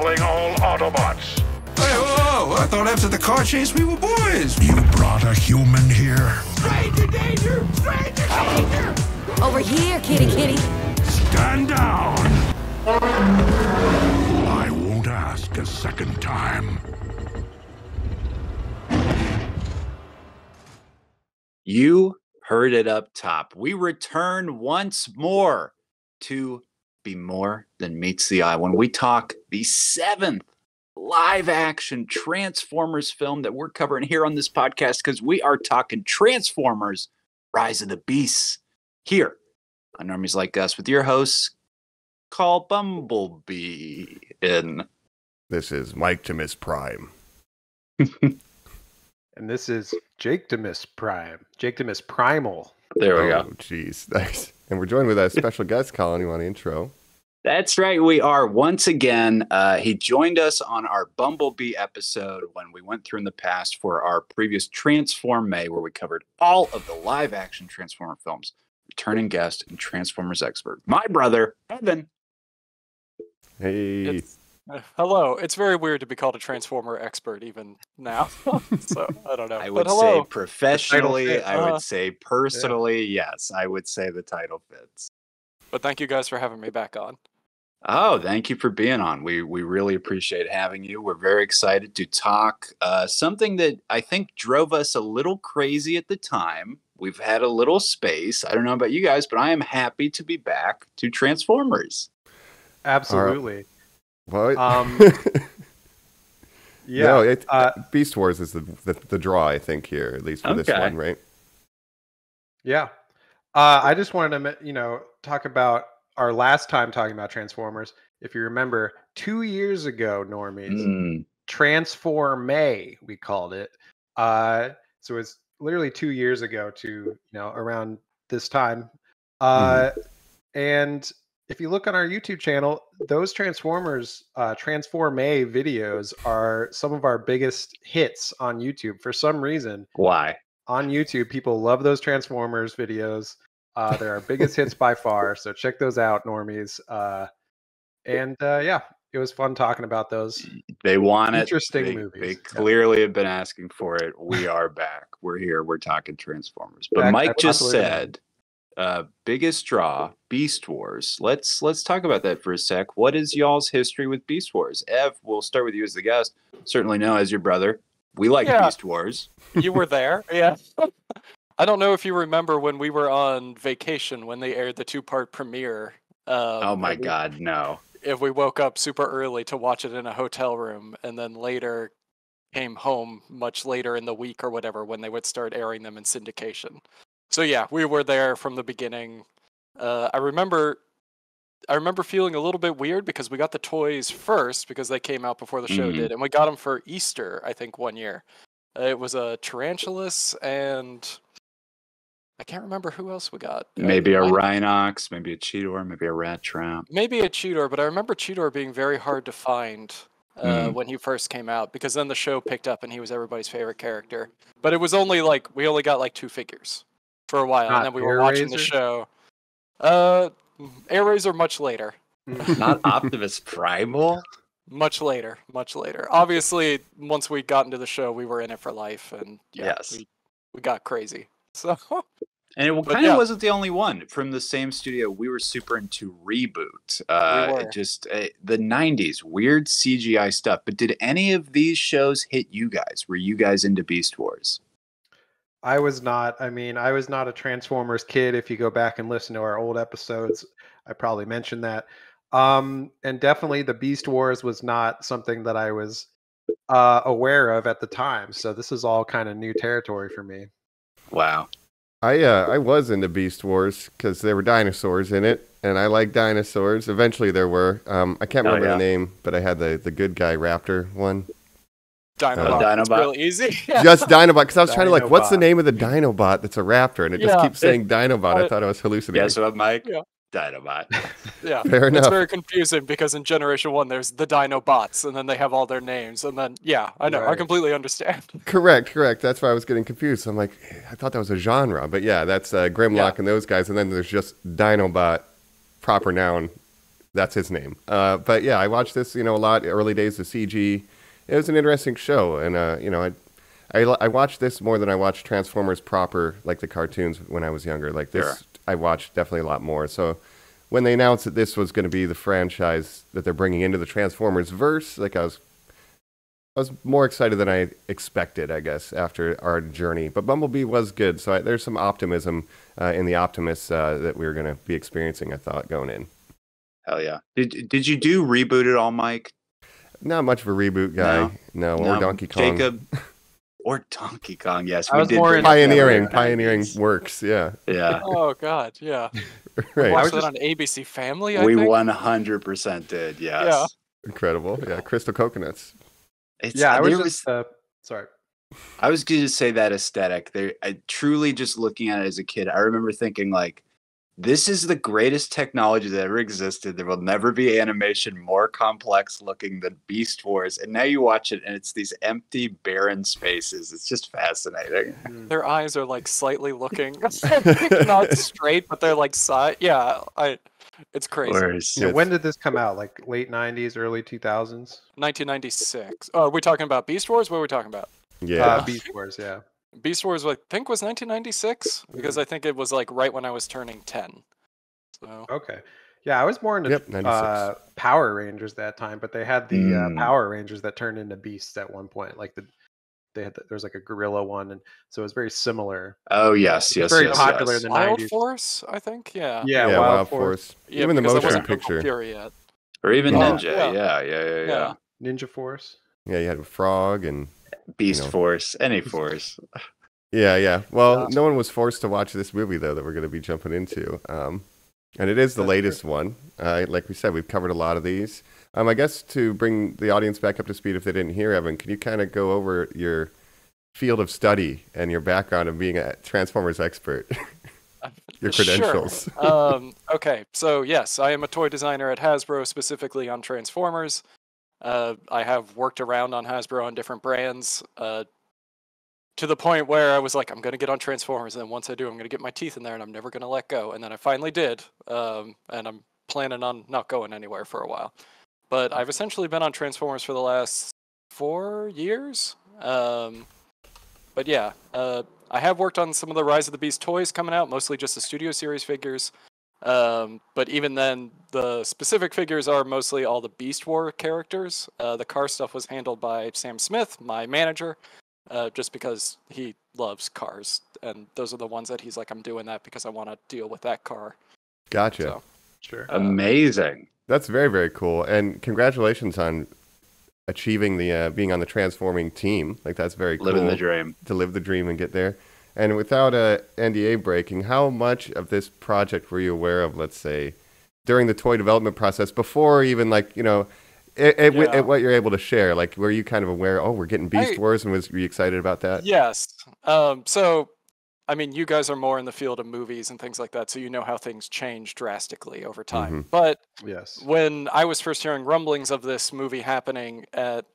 Calling all Autobots. Hey, whoa! I thought after the car chase we were boys. You brought a human here. Stranger danger! Stranger danger! Over here, kitty kitty. Stand down. I won't ask a second time. You heard it up top. We return once more to be more than meets the eye when we talk the 7th live-action Transformers film that we're covering here on this podcast, because we are talking Transformers Rise of the Beasts here on Normies Like Us with your hosts, call Bumblebee in. This is Mike to Miss Prime. And this is Jake to Miss Prime. Jake to Miss Primal. There we go. Jeez, nice. And we're joined with a special guest, Colin. You want to intro? That's right. We are once again. He joined us on our Bumblebee episode when we went through in the past for our previous Transform May, where we covered all of the live action Transformer films. Returning guest and Transformers expert, my brother, Evan. Hey. Hello. It's very weird to be called a Transformer expert even now. So I don't know. I would but say hello. professionally, I would say personally, yes, I would say the title fits. But thank you guys for having me back on. Oh, thank you for being on. We really appreciate having you. We're very excited to talk something that I think drove us a little crazy at the time. We've had a little space. I don't know about you guys, but I am happy to be back to Transformers. Absolutely. What? Yeah. No, Beast Wars is the draw, I think, here, at least for this one, right? Yeah. I just wanted to, talk about our last time talking about Transformers. If you remember, 2 years ago, Normies, Transform May, we called it. So it's literally 2 years ago to, around this time. And if you look on our YouTube channel, those Transformers, Transform May videos are some of our biggest hits on YouTube for some reason. Why? On YouTube, people love those Transformers videos. They're our biggest hits by far. So check those out, Normies. It was fun talking about those. They want interesting it. Movies. They clearly have been asking for it. We are back. We're here. We're talking Transformers. But Back Mike just said, biggest draw, Beast Wars. Let's talk about that for a sec. What is y'all's history with Beast Wars? Ev, we'll start with you as the guest. Certainly know as your brother. We like Beast Wars. You were there. Yeah. I don't know if you remember when we were on vacation when they aired the 2-part premiere. Oh my God, no. If we woke up super early to watch it in a hotel room and then later came home much later in the week or whatever when they would start airing them in syndication. So yeah, we were there from the beginning. I remember feeling a little bit weird because we got the toys first because they came out before the show did, and we got them for Easter, I think, one year. It was a Tarantulas and I can't remember who else we got. Maybe a Rhinox, maybe a Cheetor, maybe a Rat Trap. Maybe a Cheetor, but I remember Cheetor being very hard to find when he first came out, because then the show picked up and he was everybody's favorite character. But it was only we only got 2 figures for a while, and then we were watching the show. Air Razor much later. Not Optimus Primal? Much later. Obviously, once we got into the show, we were in it for life, and we got crazy. So, and it kind of wasn't the only one from the same studio. We were super into Reboot. Just the 90s, weird CGI stuff. But did any of these shows hit you guys? Were you guys into Beast Wars? I was not. I mean, I was not a Transformers kid. If you go back and listen to our old episodes, I probably mentioned that. And definitely the Beast Wars was not something that I was aware of at the time. So this is all kind of new territory for me. Wow. I was into Beast Wars because there were dinosaurs in it, and I like dinosaurs. Eventually there were. I can't remember the name, but I had the good guy raptor one. Dinobot. It's really easy. Just Dinobot, because I was trying to what's the name of the Dinobot that's a raptor, and it just keeps saying Dinobot. I thought I was hallucinating. Guess what, Mike? Yeah. Dinobot. Yeah, fair enough. It's very confusing because in Generation 1 there's the Dinobots, and then they have all their names, and then I know, I completely understand. Correct. That's why I was getting confused. I'm like, I thought that was a genre, but that's Grimlock and those guys, and then there's just Dinobot, proper noun, That's his name. But yeah, I watched this, a lot, early days of CG. It was an interesting show. And, I watched this more than I watched Transformers proper, like the cartoons when I was younger. Like this, Sure. I watched definitely a lot more. So when they announced that this was going to be the franchise that they're bringing into the Transformers verse, like I was more excited than I expected, I guess, after our journey. But Bumblebee was good, so there's some optimism in the Optimus that we were going to be experiencing, I thought, going in. Hell yeah. Did you do Reboot at all, Mike? Not much of a reboot guy. No, or Donkey Kong. Jacob. Or Donkey Kong, yes. I We was did more bring into Pioneering Pioneering works, yeah. Yeah. Oh God, yeah. Right. Watched that on ABC Family. I We think. 100% did, yes. Yeah. Incredible. Yeah, Crystal Coconuts. Yeah, I was there just sorry. I was going to say that aesthetic. I truly just looking at it as a kid, I remember thinking like, this is the greatest technology that ever existed. There will never be animation more complex looking than Beast Wars. And now you watch it and it's these empty, barren spaces. It's just fascinating. Their eyes are like slightly looking, not straight, but they're like side. Yeah, it's crazy. Whereas, Yeah, when did this come out? Like late 90s, early 2000s? 1996. Oh, are we talking about Beast Wars? What are we talking about? Yeah. Beast Wars, yeah. Beast Wars, I think, was 1996 because I think it was like right when I was turning 10. So Okay. Yeah, I was more into 96. Power Rangers that time, but they had the Power Rangers that turned into beasts at one point. Like there was like a gorilla one, and so it was very similar. oh, yes, It was yes, very yes, popular yes. in the Wild 90s. Force, I think. Yeah. Yeah, Wild Force. Yeah, Even the because I motion wasn't Uncle picture. Pure yet. Or even Oh, Ninja. yeah. Yeah. Ninja Force. Yeah, you had a frog and... Beast Force. Any force. Yeah. Well, no one was forced to watch this movie, though, that we're going to be jumping into. And it is the latest one. Like we said, we've covered a lot of these. I guess to bring the audience back up to speed if they didn't hear, Evan, can you kind of go over your field of study and your background of being a Transformers expert? Your credentials. Sure. Okay, so yes, I am a toy designer at Hasbro, specifically on Transformers. I have worked around on Hasbro on different brands to the point where I was like, I'm going to get on Transformers, and then once I do, I'm going to get my teeth in there, and I'm never going to let go. And then I finally did, and I'm planning on not going anywhere for a while. But I've essentially been on Transformers for the last 4 years. But yeah, I have worked on some of the Rise of the Beast toys coming out, mostly just the Studio Series figures. But even then, the specific figures are mostly all the Beast War characters. The car stuff was handled by Sam Smith, my manager, just because he loves cars. And those are the ones that he's like, I'm doing that because I want to deal with that car. Gotcha. So, Sure. Amazing. That's very, very cool. And congratulations on achieving the being on the transforming team. Like, that's very cool. Living the dream. To live the dream and get there. And without a NDA breaking, how much of this project were you aware of, let's say, during the toy development process, before even, like, at what you're able to share? Like, were you kind of aware, oh, we're getting Beast Wars, and were you excited about that? Yes. So, I mean, you guys are more in the field of movies and things like that, so you know how things change drastically over time. Mhm. But Yes. when I was first hearing rumblings of this movie happening at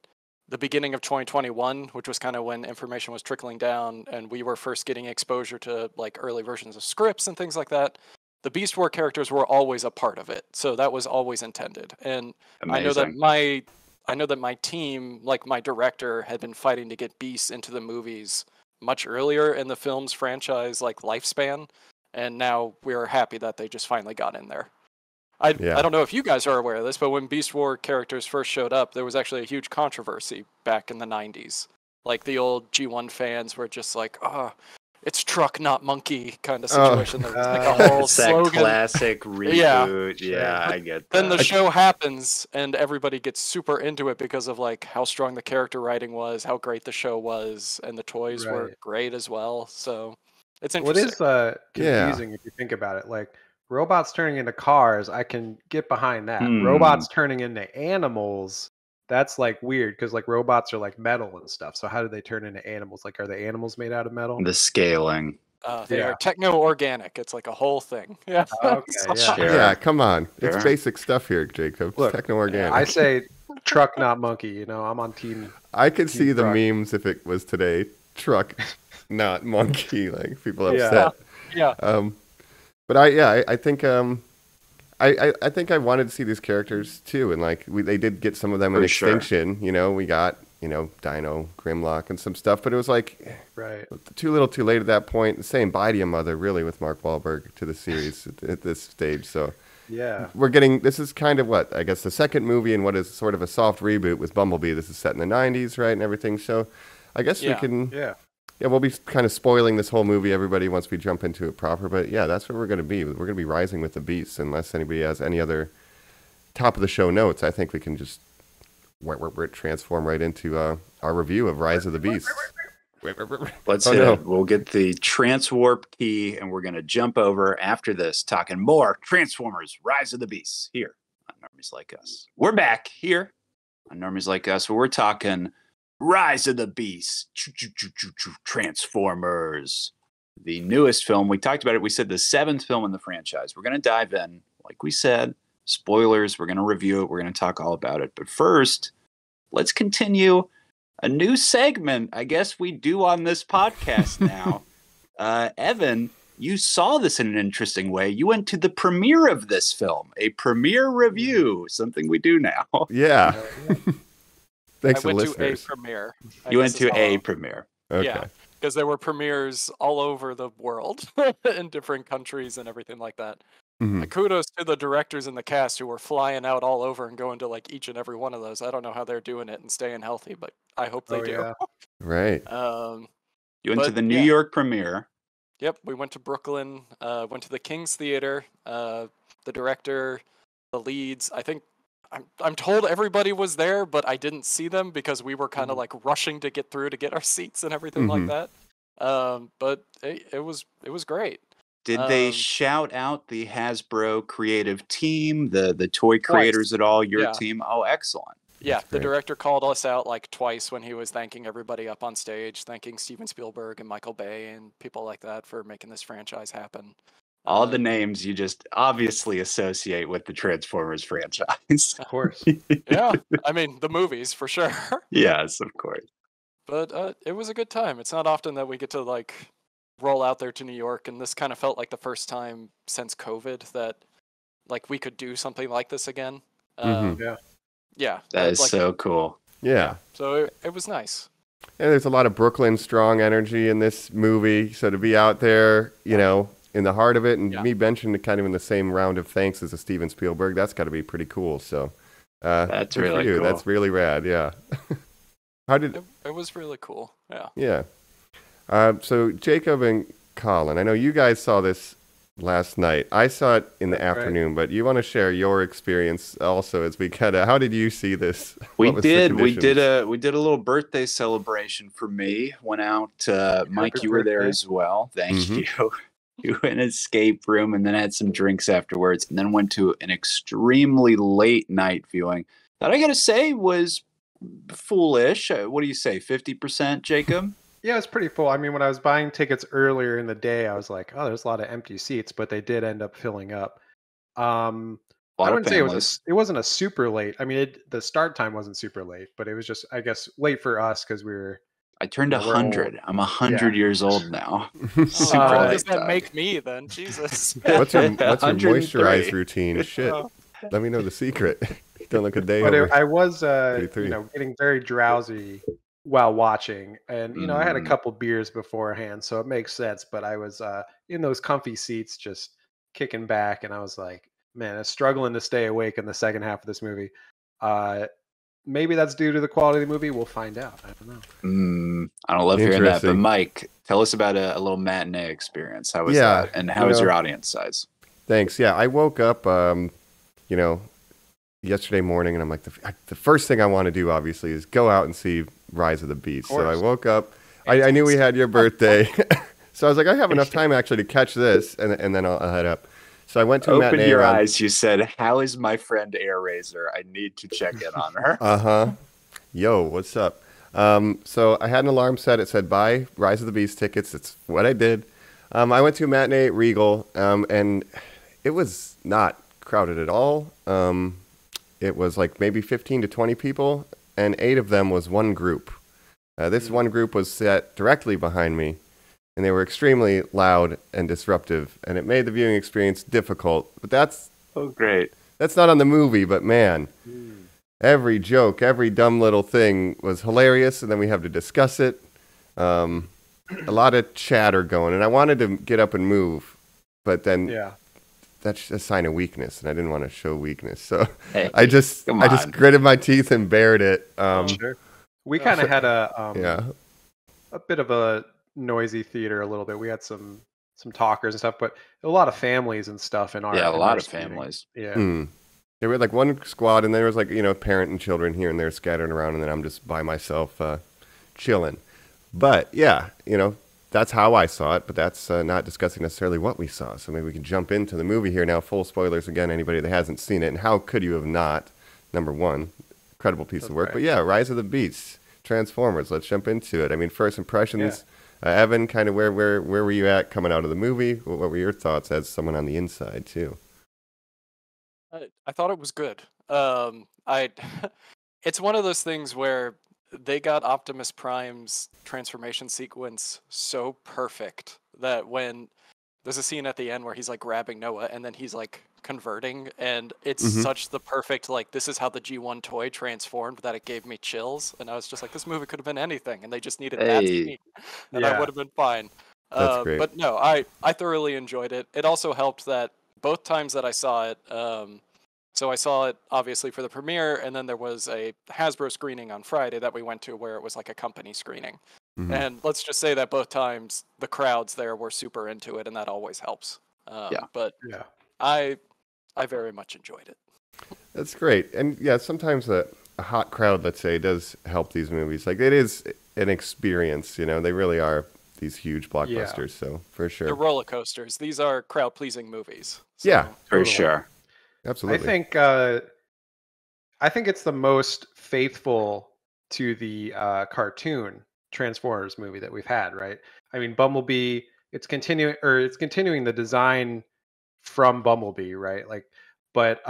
the beginning of 2021, which was kind of when information was trickling down and we were first getting exposure to like early versions of scripts and things like that, the Beast War characters were always a part of it. So that was always intended. And I know that my team, like my director, had been fighting to get Beast into the movies much earlier in the film's franchise like lifespan, and now we're happy that they just finally got in there. I don't know if you guys are aware of this, but when Beast War characters first showed up, there was actually a huge controversy back in the 90s. Like, the old G1 fans were just like, oh, it's truck, not monkey kind of situation. There was like a whole It's that slogan. classic reboot. Yeah, I get that. Then the show happens, and everybody gets super into it because of like how strong the character writing was, how great the show was, and the toys were great as well. So it's interesting. What is confusing if you think about it? Like, robots turning into cars, I can get behind that. Robots turning into animals, that's like weird because like robots are like metal and stuff. So how do they turn into animals? Like, are the animals made out of metal? The scaling. They are techno-organic. It's like a whole thing. Yeah. Okay. Yeah. Sure. Yeah, come on. Sure. It's basic stuff here, Jacob. Look, Techno-organic. I say truck, not monkey. I'm on team. I could see the truck. memes if it was today. Truck, not monkey. Like, people upset. Yeah. But I think I think I wanted to see these characters too, and like they did get some of them in For sure. Extinction. You know, we got Dino, Grimlock, and some stuff, but it was like Right. too little, too late at that point. Saying bye to your mother, really, with Mark Wahlberg to the series at this stage. So Yeah. we're getting this is kind of what I guess the second movie in what is sort of a soft reboot with Bumblebee. This is set in the '90s, right, and everything. So I guess we can. Yeah. Yeah, we'll be kind of spoiling this whole movie, everybody, once we jump into it proper. But yeah, that's where we're going to be. We're going to be rising with the beasts. Unless anybody has any other top of the show notes, I think we can just transform right into our review of Rise of the Beasts. Let's hit it. We'll get the transwarp key, and we're going to jump over after this, talking more Transformers Rise of the Beasts here on Normies Like Us. We're back here on Normies Like Us, where we're talking Rise of the Beasts, Transformers, the newest film. We talked about it. We said the 7th film in the franchise. We're going to dive in. Like we said, spoilers. We're going to review it. We're going to talk all about it. But first, let's continue a new segment I guess we do on this podcast now. Evan, you saw this in an interesting way. You went to the premiere of this film, a premiere review, something we do now. Yeah. Thanks I to went listeners. to a premiere. You went to a premiere. Okay. Yeah, because there were premieres all over the world in different countries and everything like that. Mhm. Kudos to the directors and the cast who were flying out all over and going to like each and every one of those. I don't know how they're doing it and staying healthy, but I hope they do. Yeah. Right. You went to But, the New yeah. York premiere. Yep, we went to Brooklyn, went to the King's Theater. The director, the leads, I think I'm told everybody was there, but I didn't see them because we were kind of like rushing to get through to get our seats and everything like that. But it was great. Did they shout out the Hasbro creative team, the toy creators at all, your Yeah. team? Oh, excellent. Yeah, the great. director called us out like twice when he was thanking everybody up on stage, thanking Steven Spielberg and Michael Bay and people like that for making this franchise happen. All the names you just obviously associate with the Transformers franchise. Of course. Yeah, I mean the movies for sure. Yes, of course. But it was a good time. It's not often that we get to like roll out there to New York, and this kind of felt like the first time since COVID that like we could do something like this again. Yeah. Yeah, That is like, so cool. Yeah. So it was nice. And there's a lot of Brooklyn strong energy in this movie. So to be out there, in the heart of it, and me mentioning it kind of in the same round of thanks as a Steven Spielberg, that's got to be pretty cool. So That's good for really you. cool. That's really rad. Yeah. How did? It was really cool. Yeah. Yeah. So Jacob and Colin, I know you guys saw this last night. I saw it in the afternoon, but you want to share your experience also as we kind of. How did you see this? We What was the did. We conditions? did a little birthday celebration for me. Went out. Mike, Happy you were there birthday. as well. Thank Mhm. you. You went in an escape room and then had some drinks afterwards, and then went to an extremely late night viewing that I got to say was foolish. What do you say? 50%, Jacob? Yeah, it's pretty full. I mean, when I was buying tickets earlier in the day, I was like, "Oh, there's a lot of empty seats," but they did end up filling up. A I lot of wouldn't say families. it wasn't a super late. I mean, the start time wasn't super late, but it was just, I guess, late for us because we were. I turned Yeah, we're 100. I'm 100 years old now. Super How late does that time. make me then? Jesus. What's your 103. moisturized routine? Shit. Let me know the secret. Don't look a day But over. I was, 33. getting very drowsy while watching, and I had a Mm. couple beers beforehand, so it makes sense. But I was in those comfy seats, just kicking back, and I was like, man, I'm struggling to stay awake in the second half of this movie. Maybe that's due to the quality of the movie. We'll find out. I don't know. I don't love hearing that. But Interesting. Mike, tell us about a little matinee experience. How was Yeah, that? And how was your audience size? Thanks. Yeah, I woke up, yesterday morning, and I'm like, the first thing I want to do, obviously, is go out and see Rise of the Beast. So I course. woke up. I knew we had your birthday, so I was like, I have enough time actually to catch this, and then I'll head up. So I went to a Open matinee your around- eyes. You said, "How is my friend Air Razor? I need to check in on her." Uh-huh. Yo, what's up? So I had an alarm set. It said, buy Rise of the Beast tickets. It's what I did. I went to a matinee at Regal, and it was not crowded at all. It was like maybe 15 to 20 people, and 8 of them was one group. This one group was set directly behind me, and they were extremely loud and disruptive, and it made the viewing experience difficult. But that's Oh, great. That's not on the movie, but man, every joke, every dumb little thing was hilarious, and then we have to discuss it. A lot of chatter going, and I wanted to get up and move, but then that's a sign of weakness, and I didn't want to show weakness, so Hey, I just gritted my teeth and bared it. Sure. We kind of had a bit of a noisy theater a little bit. We had some talkers and stuff, but a lot of families and stuff in our a lot our of screening. families. Yeah. There were like one squad, and there was like, parent and children here and there scattered around, and then I'm just by myself chilling. But yeah, that's how I saw it, but that's not discussing necessarily what we saw. So maybe we can jump into the movie here now. Full spoilers again, anybody that hasn't seen it. And how could you have not? Number one, incredible piece of work. Right. But yeah, Rise of the Beasts, Transformers. Let's jump into it. I mean, first impressions. Evan, kind of where were you at coming out of the movie? What were your thoughts as someone on the inside too? I thought it was good. It's one of those things where they got Optimus Prime's transformation sequence so perfect that when there's a scene at the end where he's like grabbing Noah and then he's like converting, and it's such the perfect, like, this is how the G1 toy transformed, that it gave me chills. And I was just like, this movie could have been anything, and they just needed that scene, and I would have been fine. That's great. But no, I thoroughly enjoyed it. It also helped that both times that I saw it, so I saw it obviously for the premiere, and then there was a Hasbro screening on Friday that we went to where it was like a company screening. And let's just say that both times the crowds there were super into it, and that always helps. But I very much enjoyed it. That's great. And yeah, sometimes a hot crowd, let's say, does help these movies. Like, it is an experience, they really are these huge blockbusters, so for sure. They're roller coasters. These are crowd-pleasing movies. So. Yeah, for sure. Absolutely. I think it's the most faithful to the cartoon Transformers movie that we've had, right? I mean, Bumblebee, it's continuing the design from Bumblebee, right? Like, but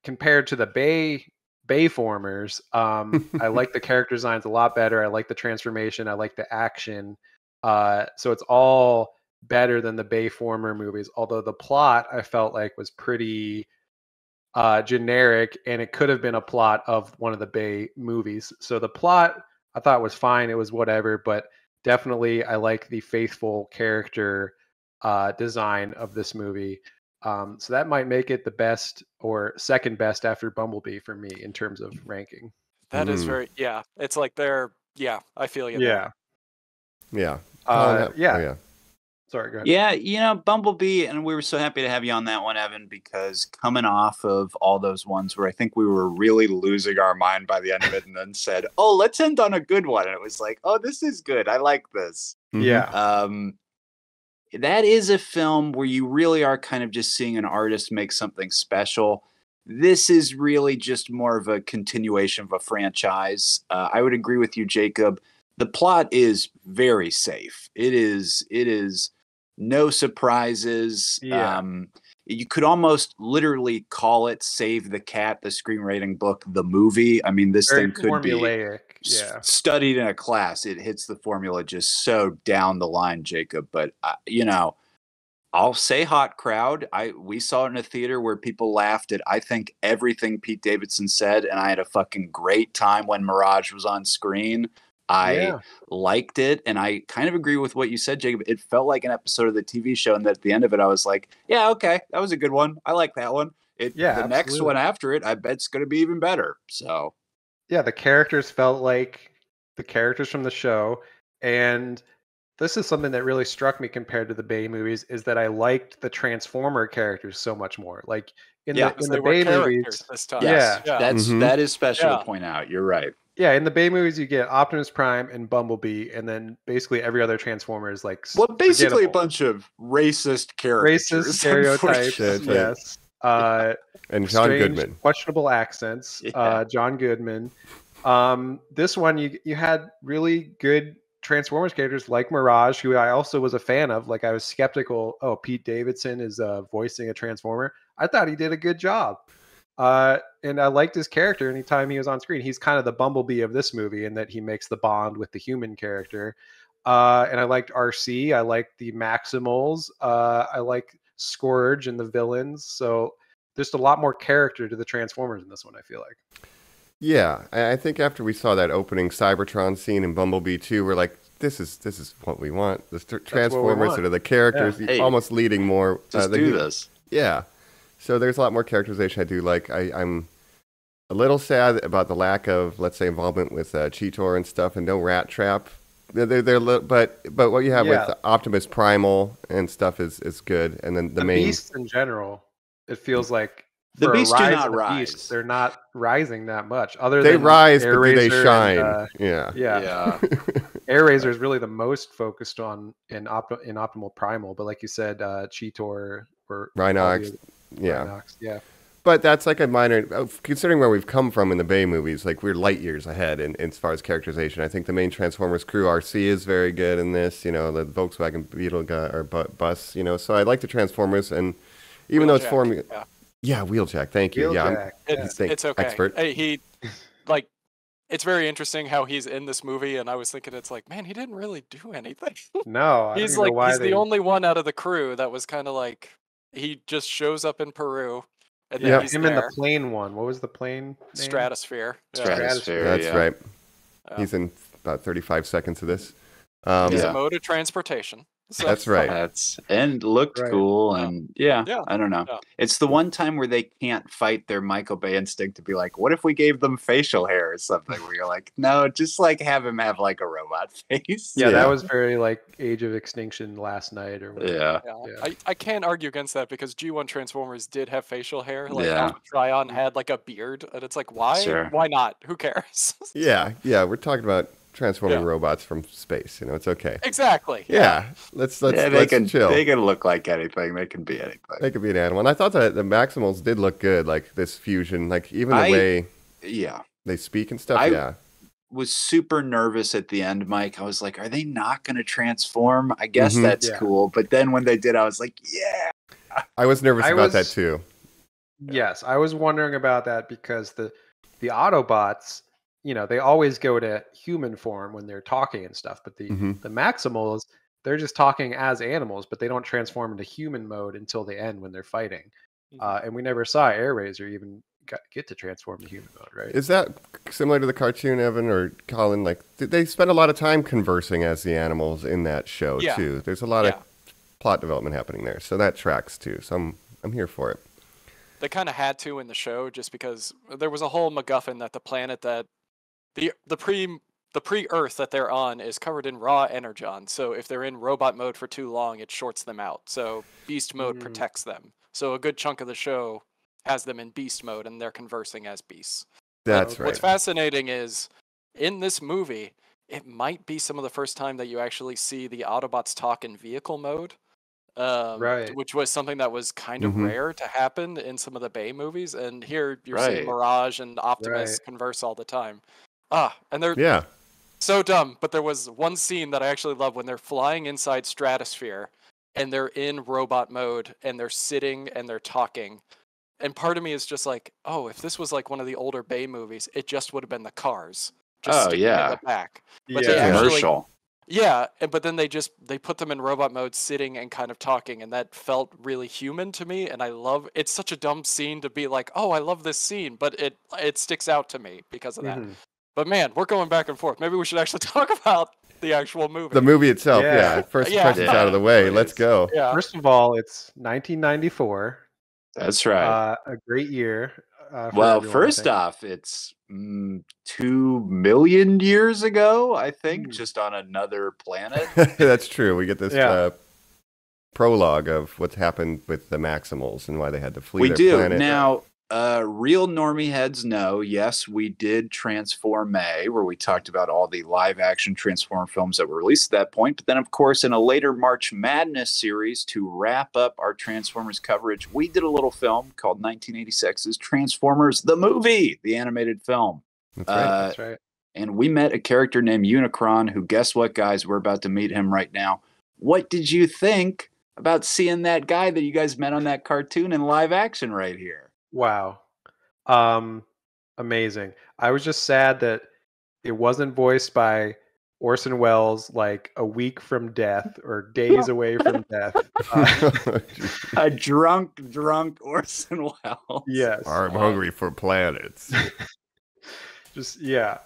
compared to the Bayformers, I like the character designs a lot better. I like the transformation. I like the action. So it's all better than the Bayformer movies. Although the plot I felt like was pretty generic, and it could have been a plot of one of the Bay movies. So the plot I thought was fine. It was whatever, but definitely I like the faithful character design of this movie. So that might make it the best or second best after Bumblebee for me in terms of ranking. That is very, it's like I feel you. Yeah. There. Yeah. Sorry, go ahead. Yeah, Bumblebee, and we were so happy to have you on that one, Evan, because coming off of all those ones where I think we were really losing our mind by the end of it, and then said, "Oh, let's end on a good one," and it was like, "Oh, this is good. I like this." Yeah. That is a film where you really are kind of just seeing an artist make something special. This is really just more of a continuation of a franchise. I would agree with you, Jacob. The plot is very safe. It is no surprises. Yeah. You could almost literally call it Save the Cat, the screenwriting book, the movie. I mean, this Very thing could formulaic. be studied in a class. It hits the formula just so down the line, Jacob. But, I'll say hot crowd. We saw it in a theater where people laughed at, I think, everything Pete Davidson said, and I had a fucking great time when Mirage was on screen. I liked it, and I kind of agree with what you said, Jacob. It felt like an episode of the TV show, and at the end of it, I was like, yeah, okay, that was a good one. I like that one. The next one after it, I bet it's going to be even better. So, yeah, the characters felt like the characters from the show, and this is something that really struck me compared to the Bay movies, is that I liked the Transformer characters so much more. Like in the Bay movies this time. That is special to point out. You're right. Yeah, in the Bay movies, you get Optimus Prime and Bumblebee, and then basically every other Transformer is like basically a bunch of racist characters, racist stereotypes. Yes, and John Goodman, questionable accents. John Goodman. This one, you had really good Transformers characters like Mirage, who I also was a fan of. Like, I was skeptical. Oh, Pete Davidson is voicing a Transformer. I thought he did a good job. And I liked his character anytime he was on screen. He's kind of the Bumblebee of this movie in that he makes the bond with the human character. And I liked RC. I liked the Maximals. I like Scourge and the villains. So just a lot more character to the Transformers in this one, I feel like. Yeah, I think after we saw that opening Cybertron scene in Bumblebee 2, we're like, this is what we want. The Transformers want. that are the characters, Hey, almost leading more. Just do this. Yeah. So there's a lot more characterization I do like. I'm a little sad about the lack of, let's say, involvement with Cheetor and stuff, and no Rat Trap. But what you have with Optimus Primal and stuff is good, and then the main beasts in general, it feels like the for beasts a do rise not of the rise. beasts, they're not rising that much. Other they than rise, but do they Air shine? and, yeah. Air Razor is really the most focused on in Optimal Primal, but like you said, Cheetor or Rhinox, Rhinox, yeah. But that's like a minor, considering where we've come from in the Bay movies, like we're light years ahead in as far as characterization. I think the main Transformers crew, RC, is very good in this, you know, the Volkswagen Beetle guy, or bus, you know, so I like the Transformers, and even though it's forming... Yeah, Wheeljack, thank you. Wheeljack, it's okay. Expert. Hey, like, it's very interesting how he's in this movie, and I was thinking, it's like, man, he didn't really do anything. No, I he's don't like, know why he's the only one out of the crew that was kind of like, he just shows up in Peru, and then he's him there. in the plane one. What was the plane name? Stratosphere. Stratosphere. That's right. He's in about 35 seconds of this. He's a mode of transportation. So. That's right. And looked cool, and I don't know. Yeah. It's the one time where they can't fight their Michael Bay instinct to be like, what if we gave them facial hair or something? Where you're like, no, just like have him have like a robot face. Yeah, that was very like Age of Extinction last night or whatever. Yeah. I can't argue against that because G1 Transformers did have facial hair. Like Alpha Trion had like a beard, and it's like, why? Sure. Why not? Who cares? Yeah, we're talking about transforming robots from space. You know, it's okay. Exactly. Yeah, let's chill. They can look like anything. They can be anything. They could be an animal. And I thought that the Maximals did look good, like this fusion, like even the way they speak and stuff. I was super nervous at the end, Mike. I was like, are they not going to transform? I guess that's cool. But then when they did, I was like, yeah. I was nervous about that too. Yes, I was wondering about that because the Autobots, you know, they always go to human form when they're talking and stuff, but the Maximals, they're just talking as animals, but they don't transform into human mode until the end when they're fighting. And we never saw Air Razor even get to transform to human mode, right? Is that similar to the cartoon, Evan or Colin? Like, they spend a lot of time conversing as the animals in that show too. There's a lot of plot development happening there, so that tracks too. So I'm here for it. They kind of had to in the show just because there was a whole MacGuffin that the planet that the pre-Earth that they're on is covered in raw energon. So if they're in robot mode for too long, it shorts them out. So beast mode protects them. So a good chunk of the show has them in beast mode, and they're conversing as beasts. That's right. What's fascinating is in this movie, it might be some of the first time that you actually see the Autobots talk in vehicle mode. Which was something that was kind of rare to happen in some of the Bay movies. And here you're seeing Mirage and Optimus converse all the time. And they're so dumb, but there was one scene that I actually love when they're flying inside Stratosphere and they're in robot mode and they're sitting and they're talking. And part of me is just like, oh, if this was like one of the older Bay movies, it just would have been the cars. Just sticking in the back. But they actually, commercial. But then they put them in robot mode sitting and kind of talking, and that felt really human to me, and it's such a dumb scene to be like, oh, I love this scene, but it sticks out to me because of that. But man, we're going back and forth. Maybe we should actually talk about the actual movie. The movie itself, First impressions out of the way. Let's go. Yeah. First of all, it's 1994. That's right. A great year. Well, first off, it's 2 million years ago, I think, just on another planet. That's true. We get this prologue of what's happened with the Maximals and why they had to flee their planet. Now, real normie heads know, yes, we did Transform May, where we talked about all the live-action Transform films that were released at that point. But then, of course, in a later March Madness series to wrap up our Transformers coverage, we did a little film called 1986's Transformers the Movie, the animated film. That's right. And we met a character named Unicron, who, guess what, guys? We're about to meet him right now. What did you think about seeing that guy that you guys met on that cartoon in live action right here? Wow. Amazing. I was just sad that it wasn't voiced by Orson Welles like a week from death or days away from death. A drunk Orson Welles. Yes. I'm hungry for planets. Just yeah.